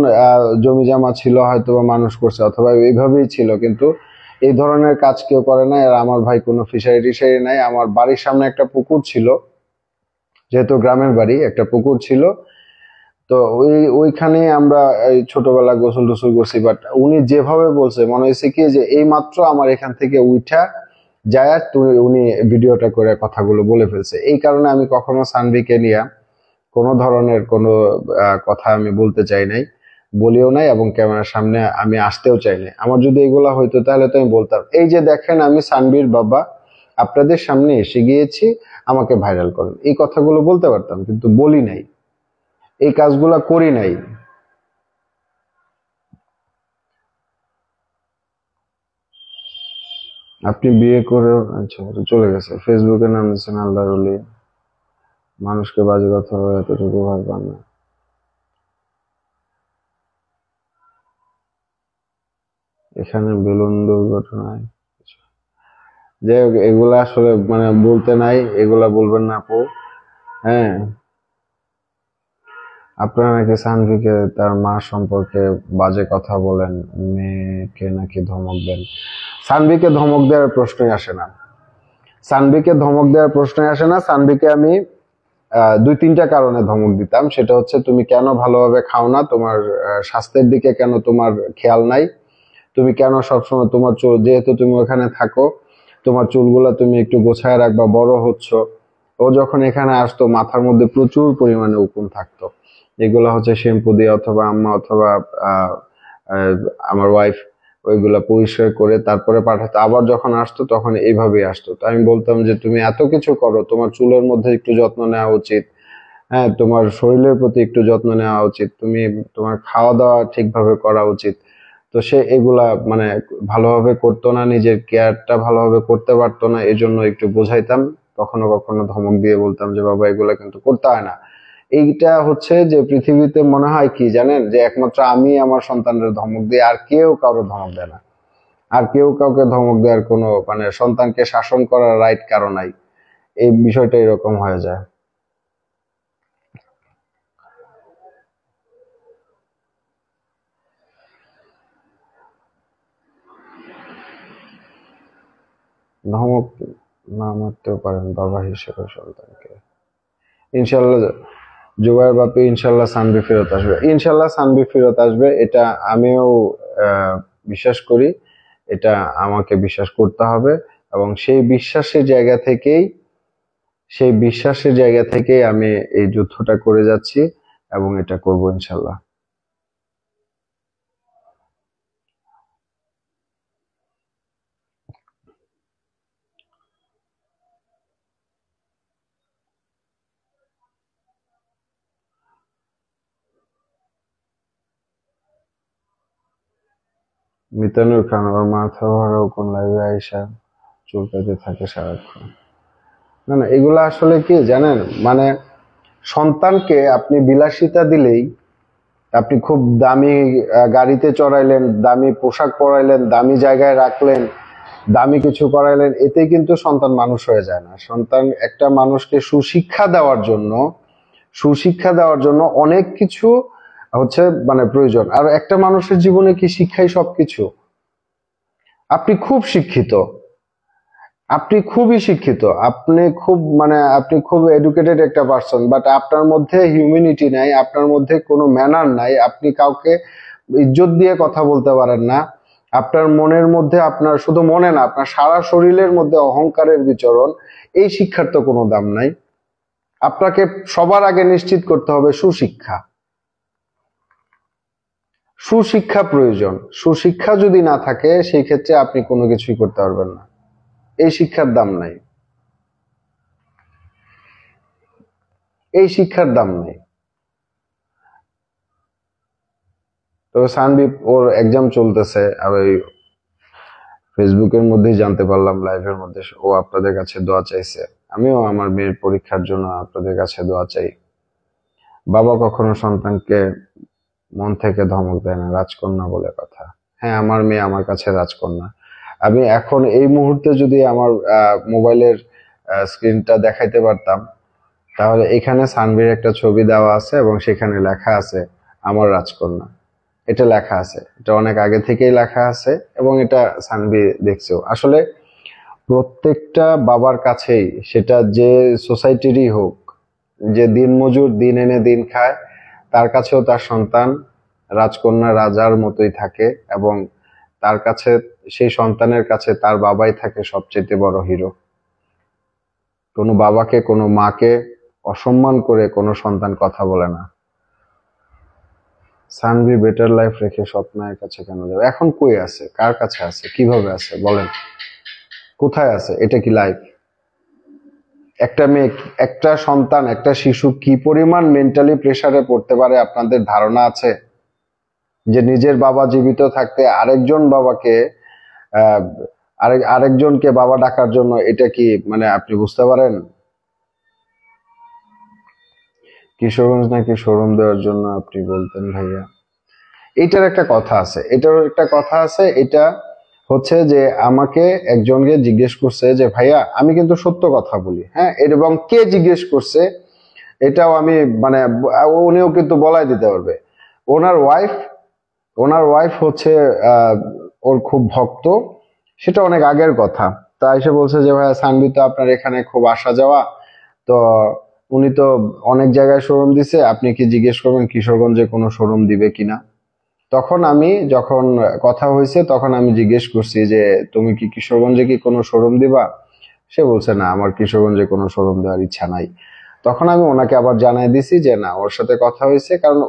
জমি জমা ছিল হয়তো বা মানুষ করছে অথবা এইভাবেই ছিল, কিন্তু এই ধরনের কাজ কেউ করে না। আর আমার ভাই কোনো ফিশারি টিশারি নাই, আমার বাড়ির সামনে একটা পুকুর ছিল, যেহেতু গ্রামের বাড়ি একটা পুকুর ছিল, তো ওইখানে আমরা এই ছোটবেলা গোসল টোসল করছি। বাট উনি যেভাবে বলছে মনে হয়েছে কি যে এই মাত্র আমার এখান থেকে উঠা যায় উনি ভিডিওটা করে কথাগুলো বলে ফেলছে। এই কারণে আমি কখনো সানভিকে নিয়ে কোনো ধরনের কোনো কথা আমি বলতে চাই নাই, বলিও নাই, এবং ক্যামেরার সামনে আমি আসতেও চাই নাই। আমার যদি এগুলা হইতো তাহলে তো আমি বলতাম, এই যে দেখেন আমি সানভির বাবা, আপনাদের সামনে এসে গিয়েছি, আমাকে ভাইরাল করেন, এই কথাগুলো বলতে পারতাম, কিন্তু বলি নাই, এই কাজগুলা করি নাই। আপনি বিয়ে করেও আচ্ছা চলে গেছে, ফেসবুকে নাম দিচ্ছেন আল্লাহর ওলি, মানুষকে বাজে কথা বলে এতটুকু ভয় পান না। এখানে বেলুন দুর্ঘটনায়, যাই হোক এগুলা আসলে মানে বলতে নাই, এগুলা বলবেন না আপু। হ্যাঁ, আপনারা নাকি সানভিকে তার মা সম্পর্কে বাজে কথা বলেন, মেয়েকে নাকি ধমক দেন। সানভিকে ধমক দেওয়ার প্রশ্নই আসে না, সানভিকে ধমক দেওয়ার প্রশ্নই আসে না। সানভিকে আমি দুই তিনটা কারণে ধমক দিতাম, সেটা হচ্ছে তুমি কেন ভালোভাবে খাও না, তোমার স্বাস্থ্যের দিকে কেন তোমার খেয়াল নাই, তুমি কেন সবসময় তোমার চুল, যেহেতু তুমি ওখানে থাকো তোমার চুলগুলা তুমি একটু গোছায় রাখবা, বড় হচ্ছ। ও যখন এখানে আসতো মাথার মধ্যে প্রচুর পরিমাণে উকুন থাকতো, এগুলো হচ্ছে শ্যাম্পু দিয়ে অথবা আম্মা অথবা আহ, আহ, আমার ওয়াইফ ওইগুলা পরিষ্কার করে তারপরে পাঠাতো, আবার যখন আসতো তখন এইভাবেই আসতো। তো আমি বলতাম যে তুমি এত কিছু করো, তোমার চুলের মধ্যে একটু যত্ন নেওয়া উচিত, হ্যাঁ তোমার শরীরের প্রতি একটু যত্ন নেওয়া উচিত, তুমি তোমার খাওয়া দাওয়া ঠিকভাবে করা উচিত। তো সে এগুলা মানে ভালোভাবে করতো না, নিজের কেয়ারটা ভালোভাবে করতে পারতো না, এজন্য একটু বোঝাইতাম, কখনো কখনো ধমক দিয়ে বলতাম যে বাবা এগুলা কিন্তু করতে হয় না। এইটা হচ্ছে যে পৃথিবীতে মনে হয় কি জানেন, যে একমাত্র আমি আমার সন্তানের ধমক দিই, আর কেউ কারো ধমক দেয় না, আর কেউ কাউকে ধমক দেওয়ার কোনো মানে সন্তানকে শাসন করার রাইট কারো নাই। এই বিষয়টা এরকম হয়ে যায়। ধমক না মারতেও পারেন বাবা হিসেবে সন্তানকে। ইনশাল্লাহ জুবাইর বাপি, ইনশাল্লাহ সানভি ফেরত আসবে, ইনশাল্লাহ সানভি ফেরত আসবে, এটা আমিও আহ, বিশ্বাস করি, এটা আমাকে বিশ্বাস করতে হবে, এবং সেই বিশ্বাসের জায়গা থেকেই আমি এই যুদ্ধটা করে যাচ্ছি, এবং এটা করব ইনশাল্লাহ। মিতানুর খান ওর মাথা ভরা কোন লাইভে আইসা চুলকাতে থাকে সারাক্ষণ। না না, এগুলা আসলে কি জানেন, মানে সন্তানকে আপনি বিলাসিতা দিলেই, আপনি খুব দামি গাড়িতে চড়াইলেন, দামি পোশাক পরাইলেন, দামি জায়গায় রাখলেন, দামি কিছু করাইলেন, এতে কিন্তু সন্তান মানুষ হয়ে যায় না। সন্তান একটা মানুষকে সুশিক্ষা দেওয়ার জন্য অনেক কিছু হচ্ছে মানে প্রয়োজন। আর একটা মানুষের জীবনে কি শিক্ষাই সবকিছু? আপনি খুব শিক্ষিত, আপনি খুবই শিক্ষিত, আপনি খুব এডুকেটেড একটা পার্সন, বাট আপনার মধ্যে হিউম্যানিটি নাই, আপনার মধ্যে কোনো ম্যানার নাই, আপনি কাউকে ইজ্জত দিয়ে কথা বলতে পারেন না, আপনার মনের মধ্যে, আপনার শুধু মনে না, আপনার সারা শরীরের মধ্যে অহংকারের বিচরণ, এই শিক্ষার তো কোনো দাম নাই। আপনাকে সবার আগে নিশ্চিত করতে হবে সুশিক্ষা। সুশিক্ষা প্রয়োজন। সুশিক্ষা যদি না থাকে সেই ক্ষেত্রে আপনি কোনো কিছুই করতে পারবেন না। এই শিক্ষার দাম নাই, এই শিক্ষার দাম নাই। তো সানদীপ ওর এক্সাম চলতেছে, আর ওই ফেসবুকের মধ্যেই জানতে পারলাম লাইভের মধ্যে ও আপনাদের কাছে দোয়া চাইছে। আমিও আমার মেয়ের পরীক্ষার জন্য আপনাদের কাছে দোয়া চাই। বাবা কখনো সন্তানকে মন থেকে ধমক দেয় না, রাজকন্যা বলে কথা। হ্যাঁ, আমার মেয়ে আমার কাছে রাজকন্যা। আমি এখন এই মুহূর্তে যদি আমার মোবাইলের স্ক্রিনটা দেখাইতে পারতাম, তাহলে এখানে সানভীর একটা ছবি দেওয়া আছে এবং সেখানে লেখা আছে আমার রাজকন্যা। এটা লেখা আছে, এটা অনেক আগে থেকেই লেখা আছে এবং এটা সানভি দেখছেও। আসলে প্রত্যেকটা বাবার কাছেই, সেটা যে সোসাইটিরই হোক, যে দিনমজুর, দিন এনে দিন খায়, তার কাছেও তার সন্তান রাজকন্যা রাজার মতোই থাকে, এবং তার কাছে, সেই সন্তানের কাছে তার বাবাই থাকে সবচেয়ে বড় হিরো। কোনো বাবাকে, কোনো মাকে অসম্মান করে কোনো সন্তান কথা বলে না। সানভি বেটার লাইফ রেখে স্বপ্নের কাছে কেন যাবে? এখন কই আছে, কার কাছে আছে, কিভাবে আছে বলেন? কোথায় আছে? এটা কি লাইফ? একটা মেয়ে, একটা সন্তান, একটা শিশু কি পরিমাণ মেন্টালি প্রেসারে পড়তে পারে আপনাদের ধারণা আছে? যে নিজের বাবা জীবিত থাকতে আরেকজন বাবাকে আহ আরেকজনকে বাবা ডাকার জন্য, এটা কি মানে আপনি বুঝতে পারেন? কিশোরগঞ্জ নাকি শোরুম দেওয়ার জন্য আপনি বলতেন ভাইয়া? এটার একটা কথা আছে। এটা হচ্ছে যে আমাকে একজনকে জিজ্ঞেস করছে যে ভাইয়া, আমি কিন্তু সত্য কথা বলি, হ্যাঁ, এবং কে জিজ্ঞেস করছে এটাও আমি মানে উনিও কিন্তু বলাই দিতে পারবে। ওনার ওয়াইফ, হচ্ছে আহ ওর খুব ভক্ত। সেটা অনেক আগের কথা। তা এসে বলছে যে ভাইয়া, সানভি তো আপনার এখানে খুব আসা যাওয়া, তো উনি তো অনেক জায়গায় শোরুম দিছে, আপনি কি জিজ্ঞেস করবেন কিশোরগঞ্জে কোনো শোরুম দিবে কিনা। তখন আমি, যখন কথা হয়েছে, তখন আমি জিজ্ঞেস করছি যে তুমি কি কিশোরগঞ্জে কি কোনো শোরুম দিবা? সে বলছে না, আমার কিশোরগঞ্জে কোনো শোরুম দেওয়ার ইচ্ছা নাই। তখন আমি ওনাকে আবার জানাই দিছি যে না, ওর সাথে কথা হয়েছে, কারণ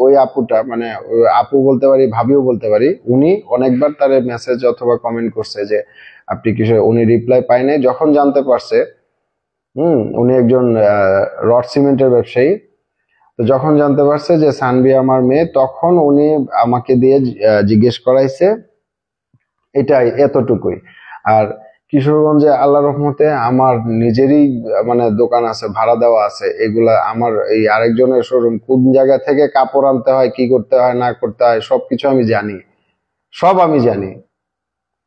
ওই আপুটা, মানে ওই আপু বলতে পারি, ভাবিও বলতে পারি, উনি অনেকবার তার মেসেজ অথবা কমেন্ট করছে যে আপনি কিশোর, উনি রিপ্লাই পায় নাই। যখন জানতে পারছে, উনি একজন রড সিমেন্টের ব্যবসায়ী, তো যখন জানতে পারছে যে সানভি আমার মেয়ে, তখন উনি আমাকে দিয়ে জিজ্ঞেস করাইছে। এটাই, এতটুকুই। আর কিশোরগঞ্জে আল্লাহর রহমতে আমার নিজেরই মানে দোকান আছে, ভাড়া দেওয়া আছে। এগুলা আমার এই আরেকজনের শোরুম, কোন জায়গা থেকে কাপড় আনতে হয়, কি করতে হয় না করতে হয়, সবকিছু আমি জানি। সব আমি জানি,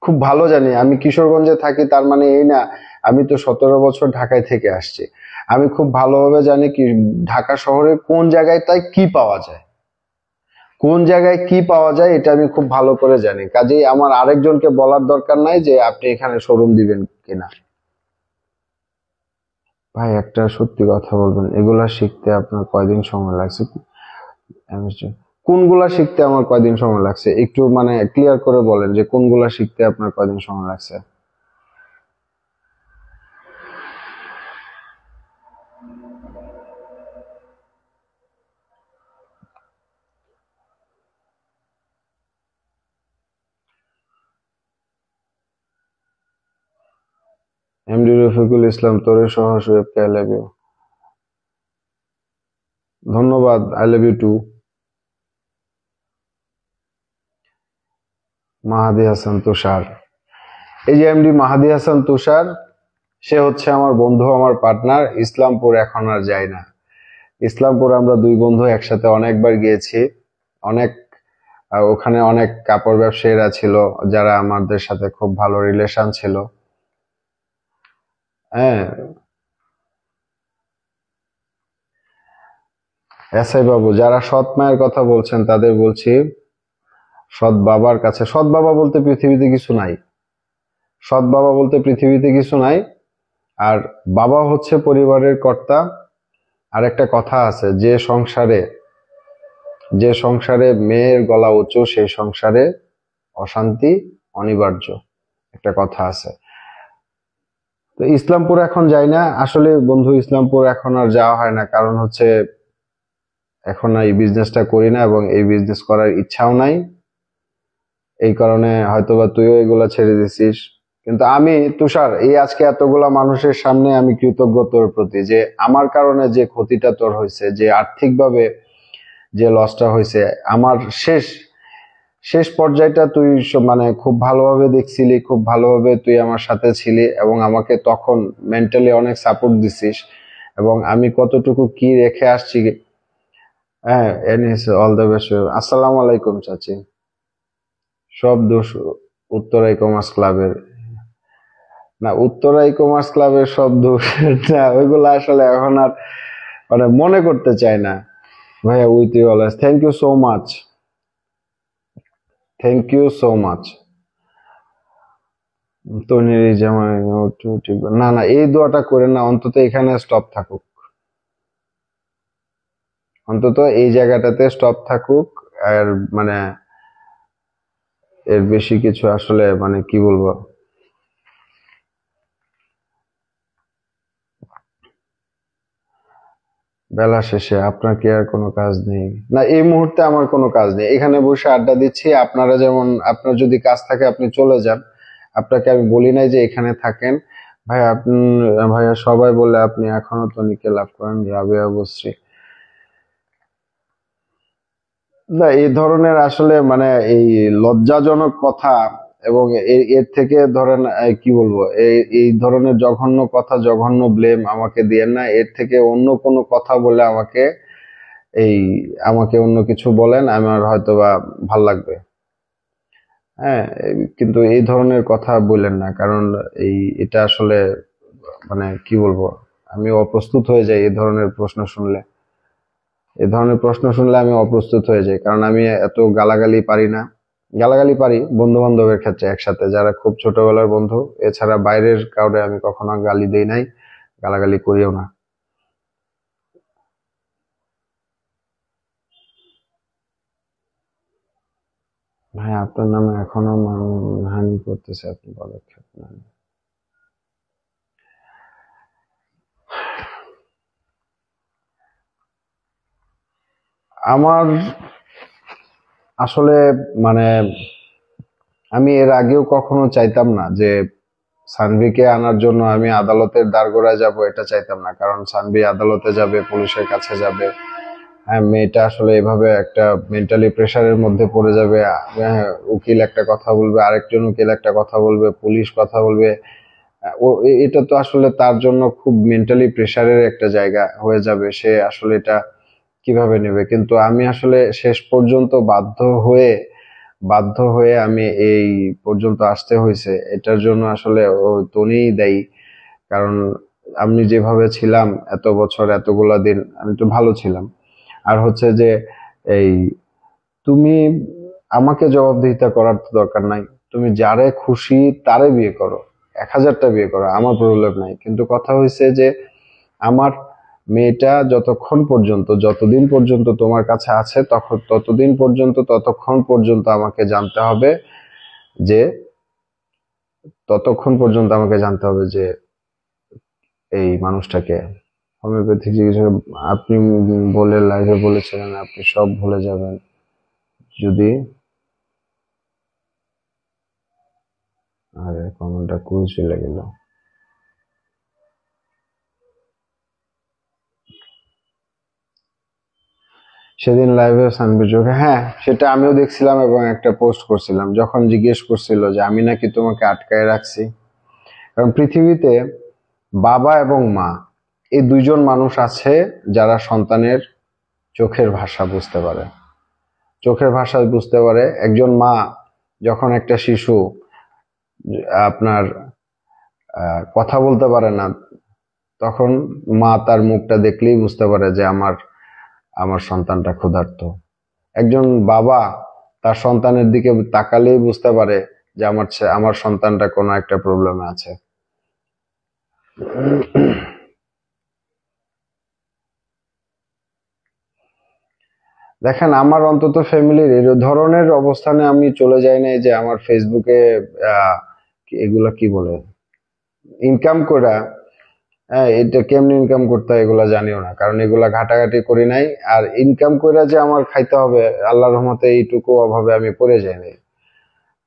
খুব ভালো জানি। আমি কিশোরগঞ্জে থাকি তার মানে এই না, আমি তো 17 বছর ঢাকায় থেকে আসছি। আমি খুব ভালোভাবে জানি কি ঢাকা শহরে কোন জায়গায় তাই কি পাওয়া যায়, কোন জায়গায় কি পাওয়া যায়, এটা আমি খুব ভালো করে জানি। কাজেই আমার আরেকজনকে বলার দরকার নাই যে আপনি এখানে শোরুম দিবেন কিনা। ভাই একটা সত্যি কথা বলবেন, এগুলা শিখতে আপনার কয়দিন সময় লাগছে? কোনগুলা শিখতে আমার কয়দিন সময় লাগছে, একটু মানে ক্লিয়ার করে বলেন যে কোনগুলা শিখতে আপনার কয়দিন সময় লাগছে? এমডি রফিকুল ইসলাম, তোরে সহ সুয়েবকে আই লাভ ইউ। ধন্যবাদ, আই লাভ ইউ টু। মাহাদি হাসান তুষার, এই যে এমডি মাহাদি হাসান তুষার, সে হচ্ছে আমার বন্ধু, আমার পার্টনার। ইসলামপুর এখন আর যাই না। ইসলামপুর আমরা দুই বন্ধু একসাথে অনেকবার গিয়েছি। অনেক ওখানে অনেক কাপড় ব্যবসায়ীরা ছিল যারা আমাদের সাথে খুব ভালো রিলেশন ছিল। হ্যাঁ, এসআই বাবু, যারা সৎ মায়ের কথা বলছেন তাদের বলছি, সৎ বাবার কাছে, সৎ বাবা বলতে পৃথিবীতে কিছু নাই। সৎ বাবা বলতে পৃথিবীতে কিছু নাই। আর বাবা হচ্ছে পরিবারের কর্তা। আর একটা কথা আছে, যে সংসারে মেয়ের গলা উঁচু সেই সংসারে অশান্তি অনিবার্য, একটা কথা আছে। তো ইসলামপুর এখন যাই না আসলে বন্ধু, ইসলামপুর এখন আর যাওয়া হয় না, কারণ হচ্ছে এখন এই বিজনেসটা করি না এবং এই বিজনেস করার ইচ্ছাও নাই। এই কারণে হয়তোবা তুইও এগুলা ছেড়ে দিছিস। কিন্তু আমি তুষার, এই আজকে এতগুলা মানুষের সামনে আমি কৃতজ্ঞ তোর প্রতি, যে আমার কারণে যে ক্ষতিটা তোর হয়েছে, যে আর্থিকভাবে যে লসটা হয়েছে, আমার শেষ শেষ পর্যায়টা তুই মানে খুব ভালোভাবে দেখছিলি, খুব ভালোভাবে তুই আমার সাথে ছিলি এবং আমাকে তখন মেন্টালি অনেক সাপোর্ট দিছিস। এবং আমি কতটুকু কি রেখে আসছি। হ্যাঁ, এনিস, অল দ্য বেস্ট। আসসালামু আলাইকুম চাচি। সব দোষ উত্তরা ই কমার্স ক্লাবের। না, উত্তরা ই কমার্স ক্লাবের সব দোষ না, ওইগুলো আসলে এখন আর মানে মনে করতে চাই না। ভাইয়া, with you always, thank you so much, thank you so much. তনির জামাই, না না, এই দোয়াটা করেন না, অন্তত এখানে স্টপ থাকুক, অন্তত এই জায়গাটাতে স্টপ থাকুক। আর মানে এর বেশি কিছু আসলে মানে কি বলবো। বেলা শেষে আপনার কি আর কোনো কাজ নেই? না, এই মুহূর্তে আমার কোনো কাজ নেই, এখানে বসে আড্ডা দিচ্ছি। আপনারা যেমন, আপনার যদি কাজ থাকে আপনি চলে যান, আপনাকে আমি বলি নাই যে এখানে থাকেন। ভাই আপনি, ভাইয়া সবাই বলে আপনি এখনো তনিকে লাভ করেন, রাবেয়া বসরি। না, এই ধরনের আসলে মানে এই লজ্জাজনক কথা, এবং এর থেকে ধরেন কি বলবো, এই ধরনের জঘন্য কথা, জঘন্য ব্লেম আমাকে দিয়েন না। এর থেকে অন্য কোনো কথা বলে এই আমাকে অন্য কিছু বলেন, আমার হয়তোবা ভাল লাগবে। হ্যাঁ, কিন্তু এই ধরনের কথা বললেন না, কারণ এটা আসলে মানে কি বলবো, আমি অপ্রস্তুত হয়ে যাই এই ধরনের প্রশ্ন শুনলে আমি অপ্রস্তুত হয়ে যাই, কারণ আমি এত গালাগালি পারি না। গালাগালি পারি বন্ধু বান্ধবের ক্ষেত্রে, একসাথে যারা খুব ছোটবেলার বন্ধু, এছাড়া বাইরের কাউরে আমি কখনো গালি দেই নাই, গালাগালি করিও না। ভাই, আপনার নামে এখনো মানহানি করতেছে, আপনি পদক্ষেপ নেন। আমার আসলে মানে আমি এর আগেও কখনো চাইতাম না যে সানভিকে আনার জন্য আমি আদালতের দ্বারগোড়ায় যাব, এটা চাইতাম না, কারণ সানভি আদালতে যাবে, পুলিশের কাছে যাবে। হ্যাঁ, মেয়েটা আসলে এভাবে একটা মেন্টালি প্রেসারের মধ্যে পড়ে যাবে। হ্যাঁ, উকিল একটা কথা বলবে, আরেকজন উকিল একটা কথা বলবে, পুলিশ কথা বলবে। এটা তো আসলে তার জন্য খুব মেন্টালি প্রেসারের একটা জায়গা হয়ে যাবে, সে আসলে এটা কিভাবে নেবে। কিন্তু আমি আসলে শেষ পর্যন্ত বাধ্য হয়ে আমি এই পর্যন্ত আসতে হয়েছে, এটার জন্য আসলে তনিই দায়ী। কারণ আমি যেভাবে ছিলাম এত বছর, এতগুলা দিন, আমি তো ভালো ছিলাম। আর হচ্ছে যে এই তুমি আমাকে জবাবদিহিতা করার তো দরকার নাই। তুমি যারে খুশি তারে বিয়ে করো, 1000টা বিয়ে করো, আমার প্রবলেম নাই। কিন্তু কথা হয়েছে যে আমার মেয়েটা যতদিন পর্যন্ত তোমার কাছে আছে, ততক্ষণ পর্যন্ত আমাকে জানতে হবে যে এই মানুষটাকে হোমিওপ্যাথিক চিকিৎসা। আপনি বলে লাইভে বলেছিলেন আপনি সব ভুলে যাবেন যদি, আরে কমেন্টটা কুল চলে গেল। সেদিন লাইভে সানবির চোখে, হ্যাঁ সেটা আমিও দেখছিলাম এবং একটা পোস্ট করছিলাম, যখন জিজ্ঞেস করছিল যে আমি নাকি তোমাকে আটকায় রাখছি। কারণ পৃথিবীতে বাবা এবং মা এই দুইজন মানুষ আছে যারা সন্তানের চোখের ভাষা বুঝতে পারে। চোখের ভাষা বুঝতে পারে। একজন মা যখন একটা শিশু আপনার কথা বলতে পারে না, তখন মা তার মুখটা দেখলেই বুঝতে পারে যে আমার আমার সন্তানটা ক্ষুধার্ত। একজন বাবা তার সন্তানের দিকে তাকালেই বুঝতে পারে যে আমার সন্তানটা কোনো একটা প্রবলেমে আছে। দেখেন, আমার অন্তত ফ্যামিলির এই ধরনের অবস্থানে আমি চলে যাই নাই যে আমার ফেসবুকে এগুলা কি বলে ইনকাম করা, হ্যাঁ এটা কেমনি ইনকাম করতে হয় এগুলা জানিও না, কারণ এগুলা ঘাটাঘাটি করি নাই। আর ইনকাম কইরা যে আমার খাইতে হবে, আল্লাহর রহমতে এইটুকু অভাবে আমি পড়ে যাই নাই।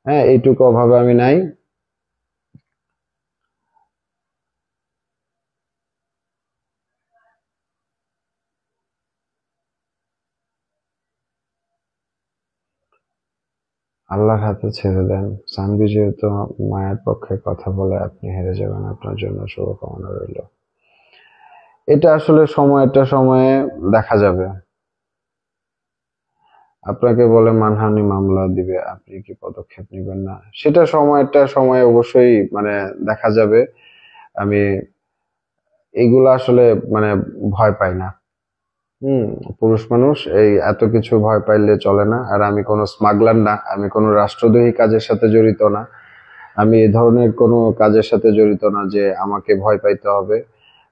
হ্যাঁ, এইটুকু অভাবে আমি নাই। আল্লাহর হাতে ছেড়ে দেন। সানভি যেহেতু মায়ের পক্ষে কথা বলে, আপনি হেরে যাবেন, আপনার জন্য শুভকামনা রইল। এটা আসলে সময়ে দেখা যাবে। আপনাকে বলে মানহানি মামলা দিবে, আপনি কি পদক্ষেপ নেবেন না, সেটা সময়ে অবশ্যই মানে দেখা যাবে। আমি এইগুলা আসলে মানে ভয় পাই না। হুম, পুরুষ মানুষ এই এত কিছু ভয় পাইলে চলে না। আর আমি কোনো স্মাগলার না, আমি কোনো রাষ্ট্রদ্রোহী কাজের সাথে জড়িত না, আমি এই ধরনের কোনো কাজের সাথে জড়িত না যে আমাকে ভয় পাইতে হবে।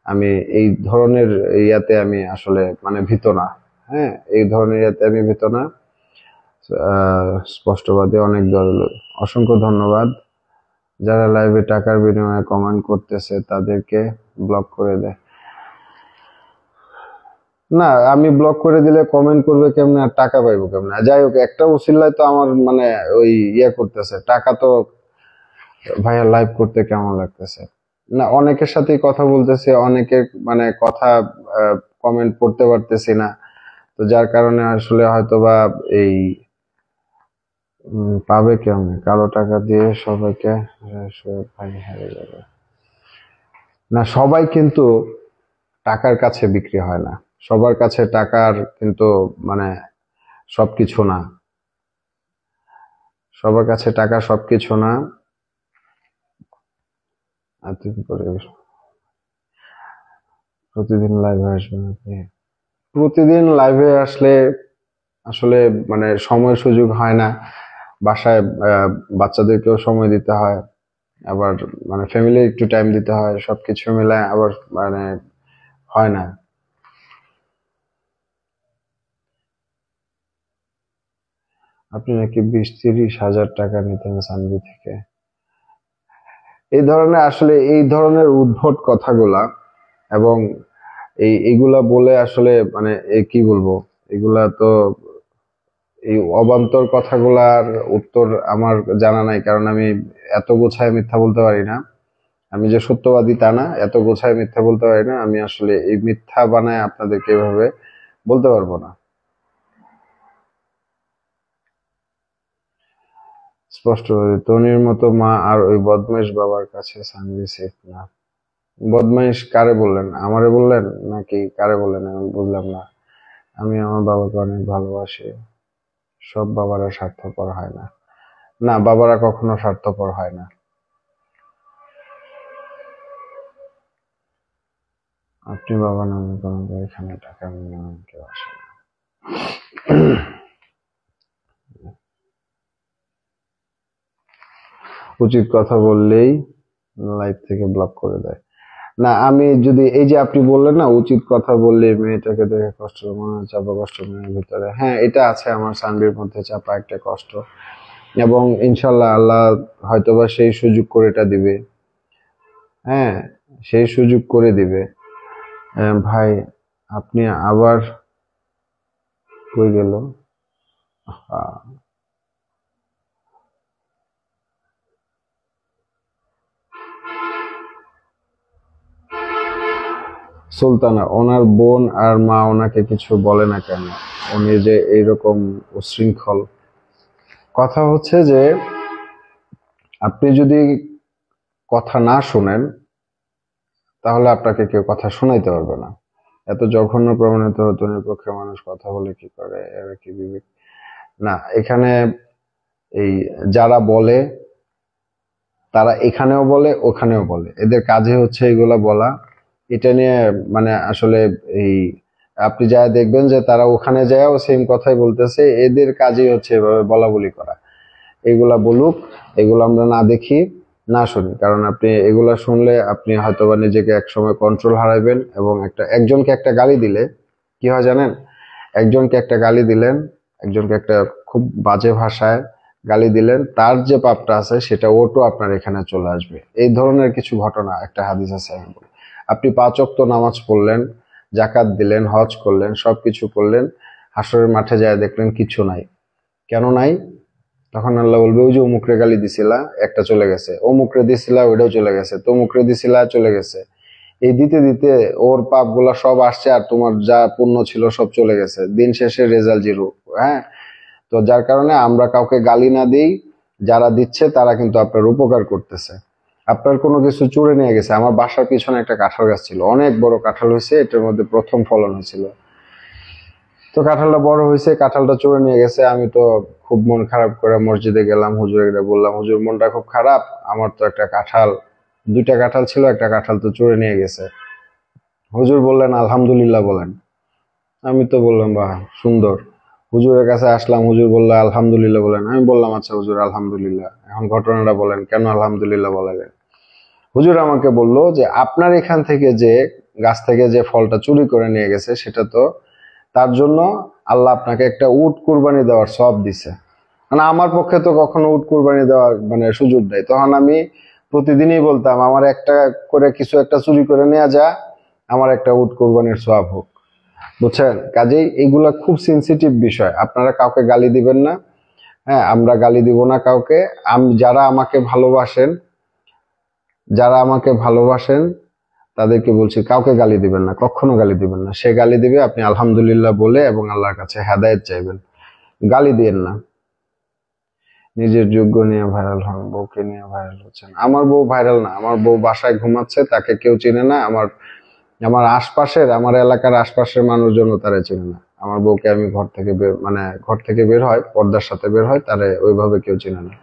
আমি এই ধরনের ইয়াতে আমি আসলে মানে ভীত না। হ্যাঁ, এই ধরনের ইয়াতে আমি ভীত না। স্পষ্টবাদী অনেক অসংখ্য ধন্যবাদ। যারা লাইভে টাকার বিনিময়ে কমেন্ট করতেছে তাদেরকে ব্লক করে দেয়। না, আমি ব্লক করে দিলে কমেন্ট করবে কেমনে আর টাকা পাইবো কেমনে? যাই হোক, একটা উসিলায় তো আমার মানে ওই ইয়ে করতেছে, টাকা তো ভাইয়া লাইভ করতে কেমন লাগতেছে না, অনেকের সাথেই কথা বলতেছি, অনেকের মানে কথা কমেন্ট পড়তে পারতেছি না, তো যার কারণে আসলে হয়তোবা এই পাবে কেমনে, কালো টাকা দিয়ে সবাইকে ভাই হেরে যাবে। না, সবাই কিন্তু টাকার কাছে বিক্রি হয় না, সবার কাছে টাকার কিন্তু মানে সবকিছু না, সবার কাছে টাকা সবকিছু না। প্রতিদিন লাইভে আসবেন আপনি? প্রতিদিন লাইভে আসলে আসলে মানে সময় সুযোগ হয় না, বাসায় বাচ্চাদেরকেও সময় দিতে হয়, আবার মানে ফ্যামিলি একটু টাইম দিতে হয়, সবকিছু মিলায় আবার মানে হয় না। আপনি নাকি 20-30 হাজার টাকা নিতেন সানভি থেকে। এই ধরনের আসলে এই ধরনের উদ্ভট কথাগুলা এবং এইগুলা বলে আসলে মানে কি বলবো, এগুলা তো এই অবান্তর কথাগুলার উত্তর আমার জানা নাই, কারণ আমি এত গোছায় মিথ্যা বলতে পারি না। আমি যে সত্যবাদী তা না, এত গোছায় মিথ্যা বলতে পারি না। আমি আসলে এই মিথ্যা বানায় আপনাদেরকে এভাবে বলতে পারবো না। স্পষ্টভাবে তনির মতো মা আর ওই বদমাইশ বাবার কাছে সানভি সেফ না। বদমাইশ কারে বললেন, আমারে বললেন নাকি কারে বললেন আমি বুঝলাম না। আমি আমার বাবাকে অনেক ভালোবাসি। সব বাবারা স্বার্থপর হয় না। না, বাবারা কখনো স্বার্থপর হয় না। আপনি বাবা নামে করেন, এখানে টাকা নিয়ে কেউ আসে না। উচিত কথা বললেই লাইভ থেকে ব্লক করে দেয়। না, আমি যদি এই যে আপনি বললেন না উচিত কথা বললে মেয়েটাকে দেখে কষ্ট, মনে হয় চাপা কষ্ট মেয়ের ভিতরে, হ্যাঁ এটা আছে আমার সানবির মধ্যে চাপা একটা কষ্ট, এবং ইনশাল্লাহ আল্লাহ হয়তোবা সেই সুযোগ করে এটা দিবে। হ্যাঁ, সেই সুযোগ করে দিবে। ভাই আপনি আবার কই গেল? সুলতানা, ওনার বোন আর মা ওনাকে কিছু বলে না কেন? উনি যে এইরকম উচ্ছৃঙ্খল। কথা হচ্ছে যে আপনি যদি কথা না শুনেন তাহলে আপনাকে কেউ কথা শোনাইতে পারবে না। এত জঘন্য প্রমাণিত হতো নিরপেক্ষ মানুষ কথা বলে কি করে, এরা কি বিবেক না। এখানে এই যারা বলে তারা এখানেও বলে ওখানেও বলে, এদের কাজে হচ্ছে এগুলা বলা। এটা নিয়ে মানে আসলে এই আপনি যা দেখবেন যে তারা ওখানে যায়ও সেম কথাই বলতেছে, এদের কাজই হচ্ছে এভাবে বলা বলি করা। এগুলা বলুক, এগুলো আমরা না দেখি না শুনি, কারণ আপনি এগুলা শুনলে আপনি হয়তোবা নিজেকে একসময় কন্ট্রোল হারাবেন। এবং একজনকে একটা গালি দিলে কি হয় জানেন, একজনকে একটা গালি দিলেন, একজনকে একটা খুব বাজে ভাষায় গালি দিলেন, তার যে পাপটা আছে সেটা ওটো আপনার এখানে চলে আসবে। এই ধরনের কিছু ঘটনা একটা হাদিস আছে। আমি বলি, আপনি 5 ওয়াক্ত নামাজ পড়লেন, জাকাত দিলেন, হজ করলেন, সবকিছু করলেন, হাসরের মাঠে যায় দেখলেন কিছু নাই। কেন নাই? তখন আল্লাহ বলবে ওই যে অমুকরে গালি দিছিলা, একটা চলে গেছে, অমুকরে দিছিলা, ওইটাও চলে গেছে, তমুকরে দিছিলা, চলে গেছে। এই দিতে দিতে ওর পাপ গুলা সব আসছে, আর তোমার যা পুণ্য ছিল সব চলে গেছে। দিন শেষে রেজাল্ট জিরো। হ্যাঁ, তো যার কারণে আমরা কাউকে গালি না দিই, যারা দিচ্ছে তারা কিন্তু আপনার উপকার করতেছে। আপনার কোনো কিছু চুরে নিয়ে গেছে। আমার বাসার পিছনে একটা কাঁঠাল গাছ ছিল, অনেক বড় কাঁঠাল হয়েছে, এটার মধ্যে প্রথম ফলন হয়েছিল। তো কাঁঠালটা বড় হয়েছে, কাঁঠালটা চুরে নিয়ে গেছে। আমি তো খুব মন খারাপ করে মসজিদে গেলাম, হুজুরে বললাম, হুজুর মনটা খুব খারাপ, আমার তো একটা কাঁঠাল, 2টা কাঁঠাল ছিল, একটা কাঁঠাল তো চুরে নিয়ে গেছে। হুজুর বললেন আলহামদুলিল্লাহ বলেন। আমি তো বললাম বাহ সুন্দর। হুজুরের কাছে আসলাম, হুজুর বললো আলহামদুলিল্লাহ বলেন। আমি বললাম আচ্ছা হুজুর আলহামদুলিল্লাহ, এখন ঘটনাটা বলেন, কেন আলহামদুলিল্লাহ বলেন? হুজুর আমাকে বললো যে আপনার এখান থেকে যে গাছ থেকে যে ফলটা চুরি করে নিয়ে গেছে সেটা তো, তার জন্য আল্লাহ আপনাকে একটা উট কুরবানি দেওয়ার সওয়াব দিছে। মানে আমার পক্ষে তো কখনো উট কুরবানি দেওয়ার মানে সুযোগ দেয়, তখন আমি প্রতিদিনই বলতাম আমার একটা করে কিছু একটা চুরি করে নেওয়া যা, আমার একটা উট কুরবানির সওয়াব হোক। বুঝছেন? কাজেই এইগুলা খুব সেন্সিটিভ বিষয়। আপনারা কাউকে গালি দিবেন না। হ্যাঁ, আমরা গালি দিব না কাউকে। যারা আমাকে ভালোবাসেন, যারা আমাকে ভালোবাসেন তাদেরকে বলছি কাউকে গালি দিবেন না, কখনো গালি দিবেন না। সে গালি দিবে আপনি আলহামদুলিল্লাহ বলে এবং আল্লাহর কাছে হেদায়েত চাইবেন, গালি দিয়েন না। নিজের যোগ্য নিয়ে ভাইরাল হন, বউকে নিয়ে ভাইরাল হচ্ছেন। আমার বউ ভাইরাল না, আমার বউ বাসায় ঘুমাচ্ছে, তাকে কেউ চিনে না। আমার আমার আশপাশের, আমার এলাকার আশপাশের মানুষজন তারে চিনে না। আমার বউকে আমি ঘর থেকে বের মানে ঘর থেকে বের হয়, পর্দার সাথে বের হয়, তারে ওইভাবে কেউ চিনে না।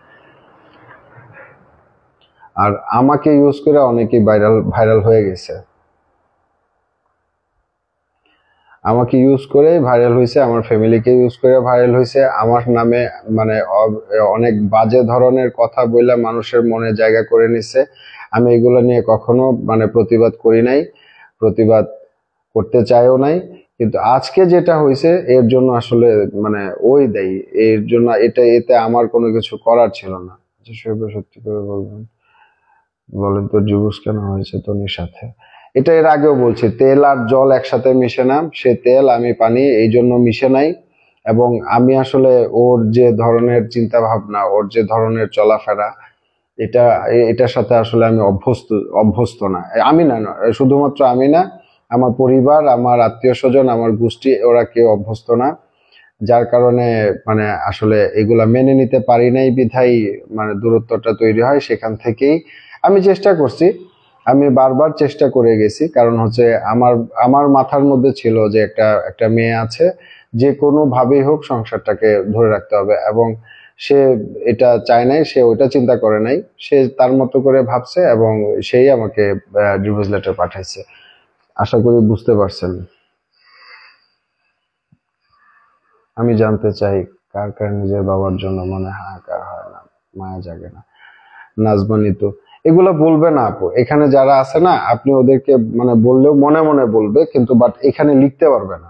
আর আমাকে ইউজ করে অনেকেই ভাইরাল ভাইরাল হয়ে গেছে। আমাকে ইউজ করে ভাইরাল হয়েছে, আমার ফ্যামিলিকে ইউজ করে ভাইরাল হয়েছে। আমার নামে মানে অনেক বাজে ধরনের কথা বলে মানুষের মনে জায়গা করে নিছে। আমি এগুলো নিয়ে কখনো মানে প্রতিবাদ করি নাই, প্রতিবাদ করতে চাইও নাই। কিন্তু আজকে যেটা হয়েছে এর জন্য আসলে মানে ওই দেয়, এর জন্য এতে আমার কোনো কিছু করার ছিল না। সত্যি করে বলবেন, বলেন তো ডিভোর্স কেন হয়েছে তনির সাথে? এটা এর আগেও বলছি, তেল আর জল একসাথে মিশে না। সে তেল, আমি পানি, এই জন্য মিশে নাই। এবং আমি আসলে ওর যে ধরনের চিন্তা ভাবনা, ওর যে ধরনের চলাফেরা, এটা এটার সাথে আসলে আমি অভ্যস্ত অভ্যস্ত না। আমি না, শুধুমাত্র আমি না, আমার পরিবার, আমার আত্মীয় স্বজন, আমার গোষ্ঠী, ওরা কেউ অভ্যস্ত না। যার কারণে মানে আসলে এগুলা মেনে নিতে পারি নাই বিধাই মানে দূরত্বটা তৈরি হয়। সেখান থেকেই আমি চেষ্টা করছি, আমি বারবার চেষ্টা করে গেছি। কারণ হচ্ছে আমার আমার মাথার মধ্যে ছিল যে একটা একটা মেয়ে আছে, যে কোনো ভাবেই হোক সংসারটাকে ধরে রাখতে হবে। এবং সে এটা চায় নাই, সে ওইটা চিন্তা করে নাই, সে তার মতো করে ভাবছে এবং সেই আমাকে ডিভোর্স লেটার পাঠাইছে। আশা করি বুঝতে পারছেন। আমি জানতে চাই কার কার নিজের বাবার জন্য মনে হাহাকার হয় না, মায়া জাগে না? নাজমানি তো এগুলা বলবে না আপু, এখানে যারা আছে না, আপনি ওদেরকে মানে বললেও মনে মনে বলবে, কিন্তু বাট এখানে লিখতে পারবে না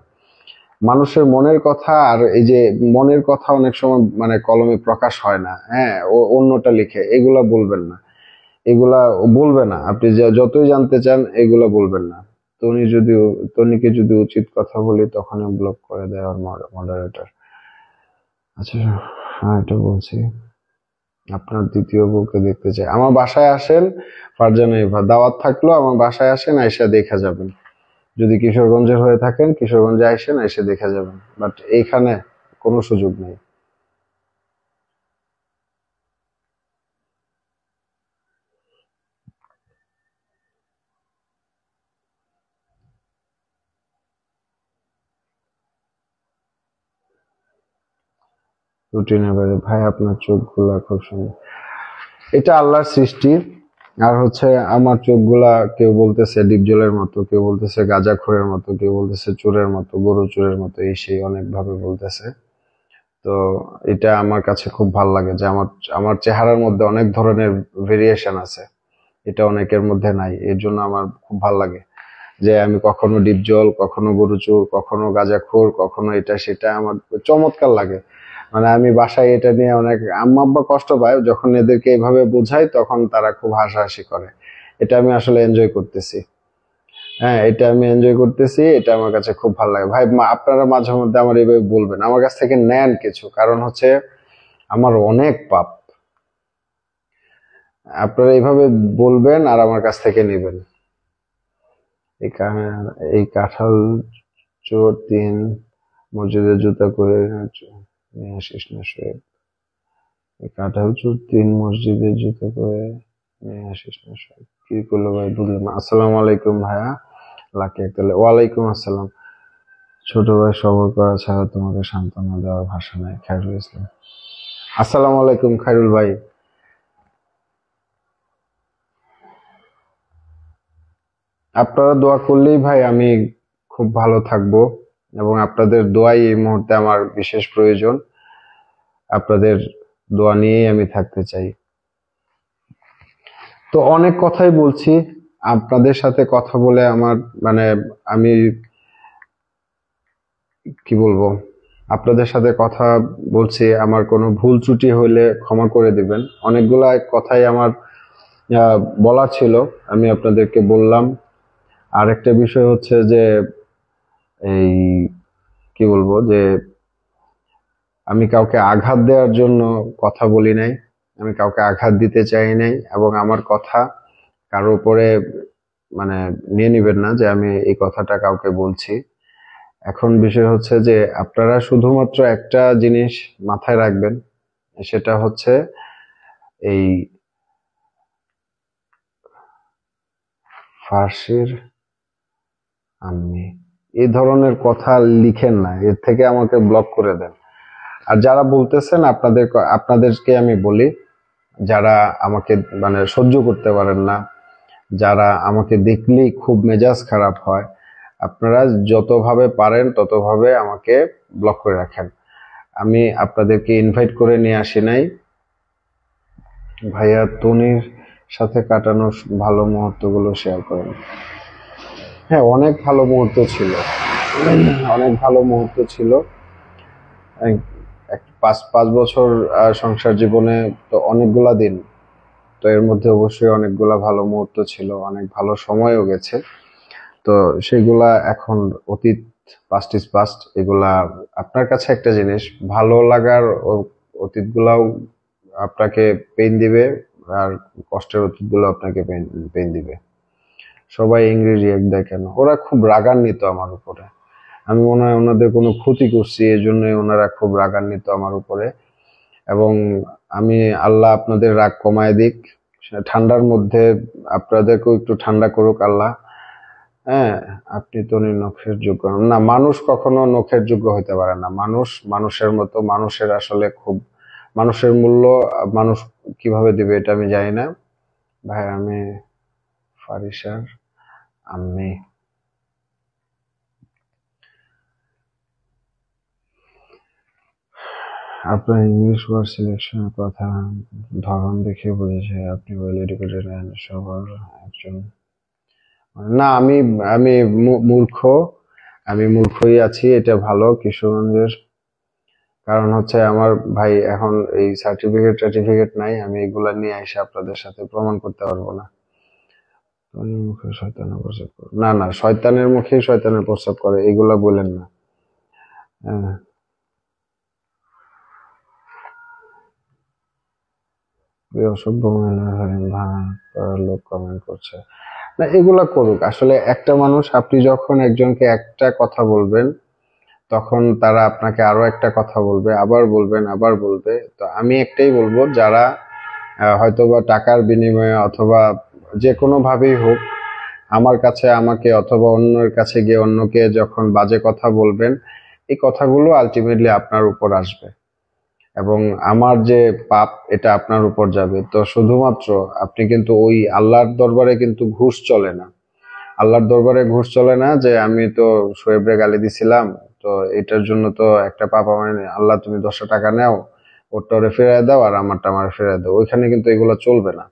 মানুষের মনের কথা। আর এই যে মনের কথা অনেক সময় মানে কলমে প্রকাশ হয় না, হ্যাঁ, ও অন্যটা লিখে, এগুলা বলবেন না, এগুলা বলবে না। আপনি যতই জানতে চান এগুলা বলবেন না। তনিকে যদি উচিত কথা বলি তখনই ব্লক করে দেয় আর মডারেটর। আচ্ছা, হ্যাঁ এটা বলছি, আপনার দ্বিতীয় বউকে দেখতে চাই, আমার বাসায় আসেন। ফারজানা ইভা, দাওয়াত থাকলো, আমার বাসায় আসেন, আইসা দেখা যাবেন। যদি কিশোরগঞ্জের হয়ে থাকেন, কিশোরগঞ্জে আইসেন, এসে দেখে যাবেন, বাট এইখানে কোনো সুযোগ নেই। রুটিনের বাইরে ভাই, আপনার চোখগুলা খুব সুন্দর। এটা আল্লাহর সৃষ্টি। আর হচ্ছে আমার চোখগুলা, কেউ বলতেছে ডিপজলের মতো, কেউ বলতেছে গাঁজাখোরের মতো, কেউ বলতেছে চোরের মতো, গরু চোরের মতো, এই সেই অনেক ভাবে বলতেছে। তো এটা আমার কাছে খুব ভাল লাগে যে আমার আমার চেহারার মধ্যে অনেক ধরনের ভেরিয়েশন আছে, এটা অনেকের মধ্যে নাই। এর জন্য আমার খুব ভাল লাগে যে আমি কখনো ডিপজল, কখনো গরু চোর, কখনো গাঁজাখোর, কখনো এটা সেটা, আমার চমৎকার লাগে। মানে আমি বাসায় এটা নিয়ে অনেক, আম্মা আব্বা কষ্ট পায় যখন এদেরকে এইভাবে বোঝাই, তখন তারা খুব হাসাহাসি করে। এটা আমি আসলে এনজয় করতেছি। হ্যাঁ, এটা আমি এনজয় করতেছি, এটা আমার কাছে খুব ভালো লাগে ভাই। আপনারা মাঝে মধ্যে আমার এইভাবে বলবেন, আমার কাছ থেকে নেন কিছু, কারণ হচ্ছে আমার অনেক পাপ। আপনারা এইভাবে বলবেন আর আমার কাছ থেকে নেবেন। এই কাঁঠাল চোর তিন মসজিদে জুতা করে নিয়ে আসিস না শোয়েব। এই কাঁঠাল চোর তিন মসজিদে জুতা করে নিয়ে আসিস না শোয়েব। কি করলো ভাই, বুঝলাম না। আসসালামু আলাইকুম ভাইয়া, লাকি একতালে। ওয়ালাইকুম আসসালাম। ছোট ভাই, সবর করা ছাড়া তোমাকে সান্ত্বনা দেওয়ার ভাষা নাই। খায়রুল ইসলাম। আসসালামু আলাইকুম খায়রুল ভাই। আপনারা দোয়া করলেই ভাই আমি খুব ভালো থাকবো, এবং আপনাদের দোয়াই এই মুহূর্তে আমার বিশেষ প্রয়োজন। আপনাদের দোয়া নিয়েই আমি থাকতে চাই। তো অনেক কথাই বলছি, আপনাদের সাথে কথা বলে আমার মানে আমি কি বলবো, আপনাদের সাথে কথা বলছি, আমার কোনো ভুল ত্রুটি হইলে ক্ষমা করে দিবেন। অনেকগুলা কথাই আমার আহ, বলার ছিল, আমি আপনাদেরকে বললাম। আর একটা বিষয় হচ্ছে যে এই কি বলবো, যে আমি কাউকে আঘাত দেওয়ার জন্য কথা বলি নাই, আমি কাউকে আঘাত দিতে চাই নাই, এবং আমার কথা কারো উপরে মানে নিয়ে নিবেন না যে আমি এই কথাটা কাউকে বলছি। এখন বিষয় হচ্ছে যে আপনারা শুধুমাত্র একটা জিনিস মাথায় রাখবেন, সেটা হচ্ছে এই ফার্সির আম্মি, এই ধরনের কথা লিখেন না, এর থেকে আমাকে ব্লক করে দেন। আর যারা বলতেছেন, আপনাদেরকে আমি বলি, যারা আমাকে মানে সহ্য করতে পারেন না, যারা আমাকে দেখলেই খুব মেজাজ খারাপ হয়, আপনারা যতভাবে পারেন ততভাবে আমাকে ব্লক করে রাখেন। আমি আপনাদেরকে ইনভাইট করে নিয়ে আসি নাই। ভাইয়া তনির সাথে কাটানো ভালো মুহূর্তগুলো শেয়ার করেন। হ্যাঁ, অনেক ভালো মুহূর্ত ছিল, অনেক ভালো মুহূর্ত ছিল। এক- পাঁচ পাঁচ বছর সংসার জীবনে তো অনেকগুলা দিন, তো এর মধ্যে অবশ্যই অনেকগুলা ভালো মুহূর্ত ছিল, অনেক ভালো সময়ও গেছে। তো সেগুলা এখন অতীত, পাস্ট ইজ পাস্ট। এগুলা আপনার কাছে একটা জিনিস ভালো লাগার, অতীতগুলাও আপনাকে পেইন দিবে, আর কষ্টের অতীতগুলো আপনাকে পেইন দিবে। সবাই ইংরেজি রিয়েক্ট দেয় কেন? ওরা খুব রাগান্বিত আমার উপরে। আমি মনে হয় ওনাদের কোনো ক্ষতি করছি, এই জন্যই ওনারা খুব রাগান্বিত আমার উপরে। এবং আমি, আল্লাহ আপনাদের রাগ কমায় দিক, ঠান্ডার মধ্যে আপনাদেরকেও একটু ঠান্ডা করুক আল্লাহ। হ্যাঁ, আপনি তো নখের যোগ্য নন। না, মানুষ কখনো নখের যোগ্য হইতে পারে না। মানুষ মানুষের মতো, মানুষের আসলে খুব, মানুষের মূল্য মানুষ কিভাবে দিবে এটা আমি জানি না। ভাই আমি ফারিসার আম্মি। আপনার ইংলিশ ওয়ার্ড সিলেকশনের কথা ধরন দেখে বোঝা যায় আপনি ওয়েল এডুকেটেড অ্যান্ড সবার একজন। না, আমি আমি মূর্খ, আমি মূর্খই আছি, এটা ভালো কিশোরগঞ্জের। কারণ হচ্ছে আমার ভাই এখন এই সার্টিফিকেট নাই, আমি এগুলা নিয়ে এসে আপনাদের সাথে প্রমাণ করতে পারবো না। শয়তানের মুখে শয়তানের প্রস্রাব করে, না না, শয়তানের মুখেই শয়তানের প্রস্রাব করে, এগুলা বলেন না। হ্যাঁ, ওই অসভ্য মহিলা ভাড়া করার লোক কমেন্ট করছে। না, এগুলা করুক। আসলে একটা মানুষ, আপনি যখন একজনকে একটা কথা বলবেন তখন তারা আপনাকে আরো একটা কথা বলবে, আবার বলবেন, আবার বলবে। তো আমি একটাই বলবো, যারা হয়তোবা টাকার বিনিময়ে অথবা যে কোনো ভাবেই হোক আমার কাছে আমাকে অথবা অন্যের কাছে গিয়ে অন্যকে যখন বাজে কথা বলবেন, এই কথাগুলো আলটিমেটলি আপনার উপর আসবে এবং আমার যে পাপ এটা আপনার উপর যাবে। তো শুধুমাত্র আপনি কিন্তু ওই আল্লাহর দরবারে কিন্তু ঘুষ চলে না। আল্লাহর দরবারে ঘুষ চলে না যে আমি তো শোয়েবরে গালি দিছিলাম, তো এটার জন্য তো একটা পাপ আমার, আল্লাহ তুমি 10টা টাকা নাও, ওরটা ওরে ফেরায় দাও আর আমারটা আমার ফেরায় দাও। ওইখানে কিন্তু এগুলো চলবে না।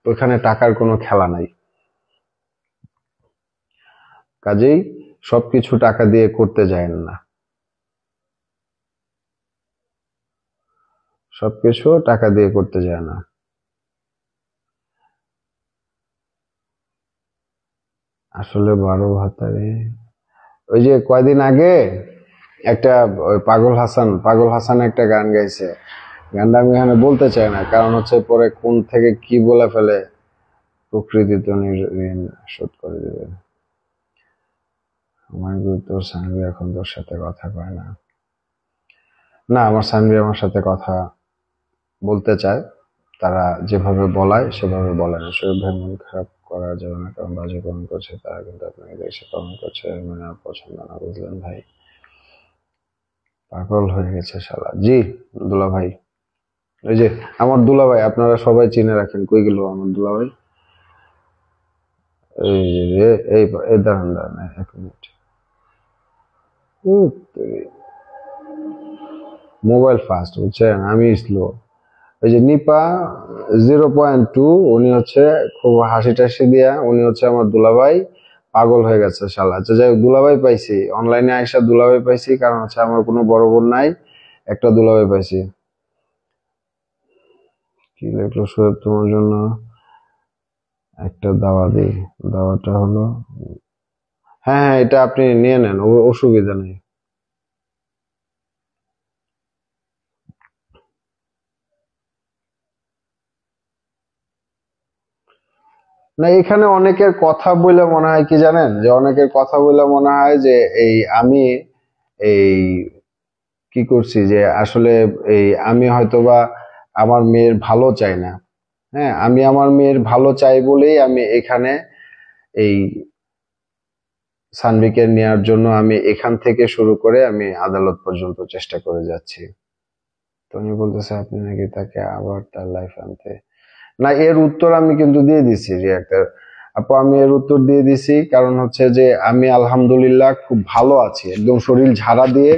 ওইখানে টাকার কোনো খেলা নাই। কাজেই সবকিছু টাকা দিয়ে করতে যায় না, সবকিছু টাকা দিয়ে করতে যায় না। আসলে 12 ভাতারে ওই যে কয়দিন আগে একটা ওই পাগল হাসান একটা গান গাইছে। গানটা আমি এখানে বলতে চাই না, কারণ হচ্ছে পরে কোন থেকে কি বলে ফেলে। প্রকৃতি তো ঋণ শোধ করে দেবে। আমার গুরুত্ব সানভি এখন তোর সাথে কথা কয় না। না, আমার সানভি আমার সাথে কথা বলতে চায়। তারা যেভাবে বলায় সেভাবে বলে না। শরীর ভাই, মন খারাপ করা যাবে না, কারণ বাজে কমেন্ট করছে তারা কিন্তু আপনাকে দেখে কমেন্ট করছে, মানে আর পছন্দ না, বুঝলেন ভাই? পাগল হয়ে গেছে শালা। জি দুলা ভাই, ওই যে আমার দুলা ভাই, আপনারা সবাই চিনে রাখেন। কই গেল আমার দুলা ভাই? এই যে এই দাঁড়ান দাঁড়ান 1 মিনিট। মোবাইল ফাস্ট, বুঝছেন, আমি স্লো। ওই যে নিপা 0.2, উনি হচ্ছে খুব হাসি টাসি দিয়া, উনি হচ্ছে আমার দুলাভাই। পাগল হয়ে গেছে শালা। আচ্ছা যাই হোক, দুলাভাই পাইছি, অনলাইনে আইসা দুলাভাই পাইছি, কারণ হচ্ছে আমার কোনো বড় বোন নাই, একটা দুলাভাই পাইছি। কি লিখলো সোহেব, তোমার জন্য একটা দাওয়া দিই। দাওয়াটা হলো, হ্যাঁ হ্যাঁ, এটা আপনি নিয়ে নেন, অসুবিধা নেই। না, এখানে অনেকের কথা বলে মনে হয় কি জানেন, যে অনেকের কথা বলে মনে হয় যে এই আমি এই কি করছি, যে আসলে এই আমি হয়তোবা আমার মেয়ের ভালো চাই না। হ্যাঁ, আমি আমার মেয়ের ভালো চাই বলেই আমি এখানে এই সানভিকে নেওয়ার জন্য আমি এখান থেকে শুরু করে আমি আদালত পর্যন্ত চেষ্টা করে যাচ্ছি। তো উনি বলতেছে আপনি নাকি তাকে আবার তার লাইফ আনতে। না, এর উত্তর আমি কিন্তু দিয়ে দিছি রিয়াক্টার আপু, আমি এর উত্তর দিয়ে দিছি। কারণ হচ্ছে যে আমি আলহামদুলিল্লাহ খুব ভালো আছি, একদম শরীর ঝাড়া দিয়ে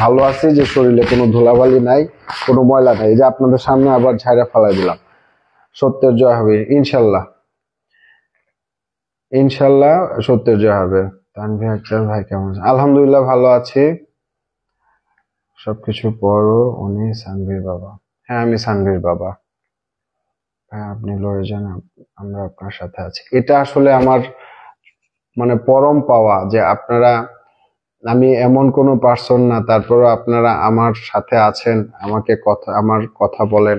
ভালো আছি, যে শরীরে কোনো ধুলাবালি নাই, কোনো ময়লা নাই। এই যে আপনাদের সামনে আবার ঝাড়া ফালাই দিলাম। সত্যের জয় হবে ইনশাল্লাহ। ইনশাল্লাহ সত্যের জয় হবে। তানভীর আক্তার ভাই কেমন আছেন? আলহামদুলিল্লাহ ভালো আছি। সবকিছুর পরও উনি সানভীর বাবা। হ্যাঁ, আমি সানভীর বাবা। হ্যাঁ, আপনি লড়ে যান, আমরা আপনার সাথে আছি। এটা আসলে আমার মানে পরম পাওয়া, যে আপনারা, আমি এমন কোনো পার্সন না, তারপরও আপনারা আমার সাথে আছেন, আমাকে আমার কথা বলেন,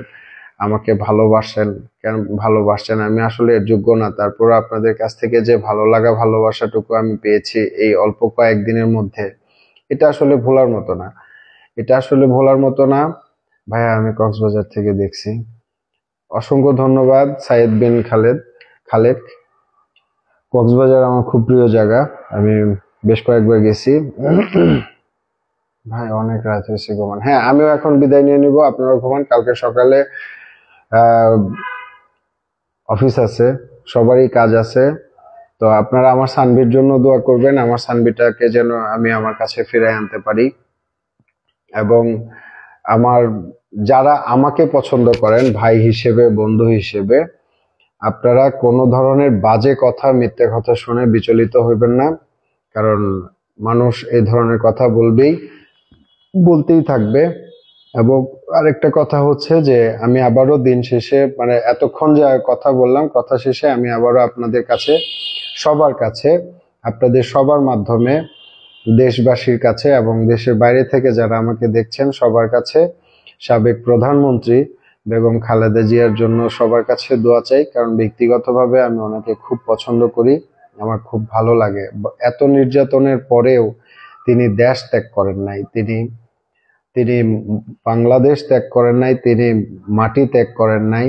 আমাকে ভালোবাসেন। কেন ভালোবাসছেন? আমি আসলে এর যোগ্য না, তারপরও আপনাদের কাছ থেকে যে ভালো লাগা ভালোবাসাটুকু আমি পেয়েছি এই অল্প কয়েকদিনের মধ্যে, এটা আসলে ভোলার মতো না। এটা আসলে ভোলার মতো না। ভাইয়া আমি কক্সবাজার থেকে দেখছি। অসংখ্য ধন্যবাদ সাইদ বিন খালেদ। কক্সবাজার আমার খুব প্রিয় জায়গা, আমি বেশ কয়েকবার গেছি। ভাই অনেক রাত হয়েছে, ঘুমান। হ্যাঁ, আমিও এখন বিদায় নিয়ে নিব, আপনারা ঘুমান। কালকে সকালে অফিস আছে, সবারই কাজ আছে। তো আপনারা আমার সানভির জন্য দোয়া করবেন, আমার সানভিটাকে যেন আমি আমার কাছে ফিরে আনতে পারি। এবং আমার যারা আমাকে পছন্দ করেন ভাই হিসেবে, বন্ধু হিসেবে, আপনারা কোনো ধরনের বাজে কথা, মিথ্যে কথা শুনে বিচলিত হইবেন না। কারণ মানুষ এই ধরনের কথা বলতেই থাকবে। এবং আরেকটা কথা হচ্ছে যে আমি আবারও দিন শেষে, মানে এতক্ষণ যা কথা বললাম, কথা শেষে আমি আবারও আপনাদের কাছে, সবার কাছে, আপনাদের সবার মাধ্যমে, দেশবাসীর কাছে এবং দেশের বাইরে থেকে যারা আমাকে দেখছেন সবার কাছে, সাবেক প্রধানমন্ত্রী বেগম খালেদা জিয়ার জন্য সবার কাছে দোয়া চাই, কারণ ব্যক্তিগতভাবে আমি ওনাকে খুব পছন্দ করি, আমার খুব ভালো লাগে। এত নির্যাতনের পরেও তিনি দেশ ত্যাগ করেন নাই, তিনি তিনি বাংলাদেশ ত্যাগ করেন নাই, তিনি মাটি ত্যাগ করেন নাই।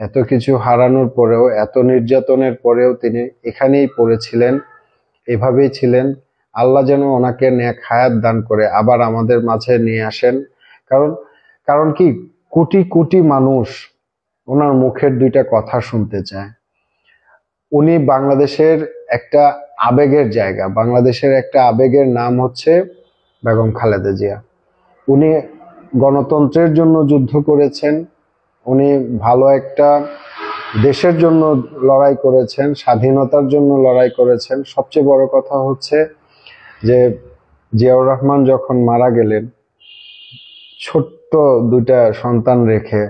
এত কিছু হারানোর পরেও, এত নির্যাতনের পরেও তিনি এখানেই পড়েছিলেন, এভাবেই ছিলেন। আল্লাহ যেন ওনাকে নেক হায়াত দান করে আবার আমাদের মাঝে নিয়ে আসেন। কারণ কারণ কি, কোটি কোটি মানুষ ওনার মুখের দুইটা কথা শুনতে চায়। উনি বাংলাদেশের একটা আবেগের জায়গা, বাংলাদেশের একটা আবেগের নাম হচ্ছে বেগম খালেদা জিয়া। উনি গণতন্ত্রের জন্য যুদ্ধ করেছেন, উনি ভালো একটা দেশের জন্য লড়াই করেছেন, স্বাধীনতার জন্য লড়াই করেছেন। সবচেয়ে বড় কথা হচ্ছে যে জিয়াউর রহমান যখন মারা গেলেন ছোট্ট দুইটা সন্তান রেখে,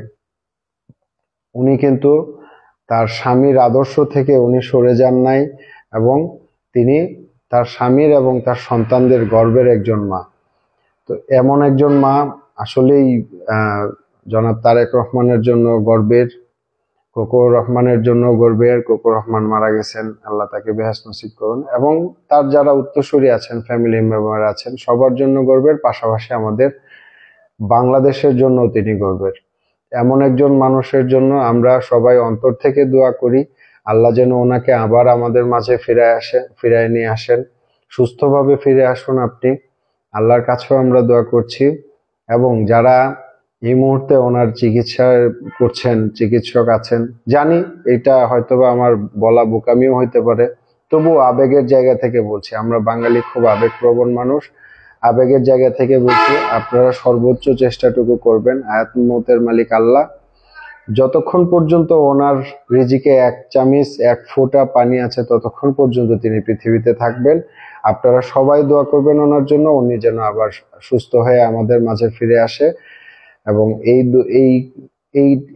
উনি কিন্তু তার স্বামীর আদর্শ থেকে উনি সরে যান নাই, এবং তিনি তার স্বামীর এবং তার সন্তানদের গর্বের একজন মা। তো এমন একজন মা আসলেই জনাব তারেক রহমানের জন্য গর্বের, কোকো রহমানের জন্য গর্বের। কোকো রহমান মারা গেছেন, আল্লাহ তাকে বেহেশত নসিব করুন, এবং তার যারা উত্তরসূরি আছেন, ফ্যামিলি মেম্বার আছেন, সবার জন্য গর্বের। পাশাপাশি আমাদের বাংলাদেশের জন্য তিনি গর্বের। এমন একজন মানুষের জন্য আমরা সবাই অন্তর থেকে দোয়া করি, আল্লাহ যেন ওনাকে আবার আমাদের মাঝে ফিরায় নিয়ে আসেন, সুস্থভাবে ফিরে আসুন আপনি। আল্লাহর কাছেও আমরা দোয়া করছি। এবং যারা এই মুহূর্তে ওনার চিকিৎসা করছেন, চিকিৎসক আছেন, জানি এটা হয়তোবা আমার বলা বোকামিও হইতে পারে, তবু আবেগের জায়গা থেকে বলছি, আমরা বাঙালি খুব আবেগপ্রবণ মানুষ, আবেগের জায়গা থেকে বলছি, আপনারা সর্বোচ্চ চেষ্টাটুকু করবেন। হায়াত মউতের মালিক আল্লাহ। যতক্ষণ পর্যন্ত ওনার রিজিকে এক চামিচ, এক ফোঁটা পানি আছে, ততক্ষণ পর্যন্ত তিনি পৃথিবীতে থাকবেন। আপনারা সবাই দোয়া করবেন ওনার জন্য, উনি যেন আবার সুস্থ হয়ে আমাদের মাঝে ফিরে আসে। এবং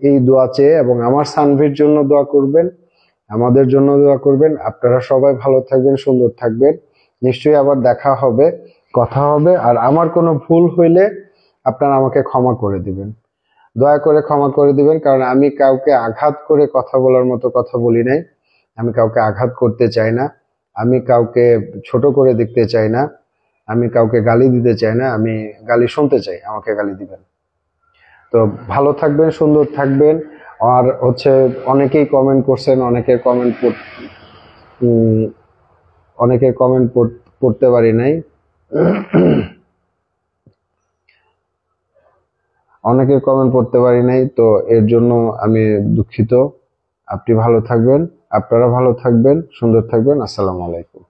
এই দোয়া চেয়ে, এবং আমার সানভীর জন্য দোয়া করবেন, আমাদের জন্য দোয়া করবেন। আপনারা সবাই ভালো থাকবেন, সুন্দর থাকবেন। নিশ্চয়ই আবার দেখা হবে, কথা হবে। আর আমার কোনো ভুল হইলে আপনারা আমাকে ক্ষমা করে দিবেন, দয়া করে ক্ষমা করে দিবেন। কারণ আমি কাউকে আঘাত করে কথা বলার মতো কথা বলি নাই, আমি কাউকে আঘাত করতে চাই না, আমি কাউকে ছোট করে দেখতে চাই না, আমি কাউকে গালি দিতে চাই না, আমি গালি শুনতে চাই, আমাকে গালি দিবেন। তো ভালো থাকবেন, সুন্দর থাকবেন। আর হচ্ছে অনেকেই কমেন্ট করছেন, অনেকের কমেন্ট পড়তে পারি নাই, অনেকের কমেন্ট পড়তে পারি নাই, তো এর জন্য আমি দুঃখিত। আপনি ভালো থাকবেন, আপনারা ভালো থাকবেন, সুন্দর থাকবেন। আসসালামু আলাইকুম।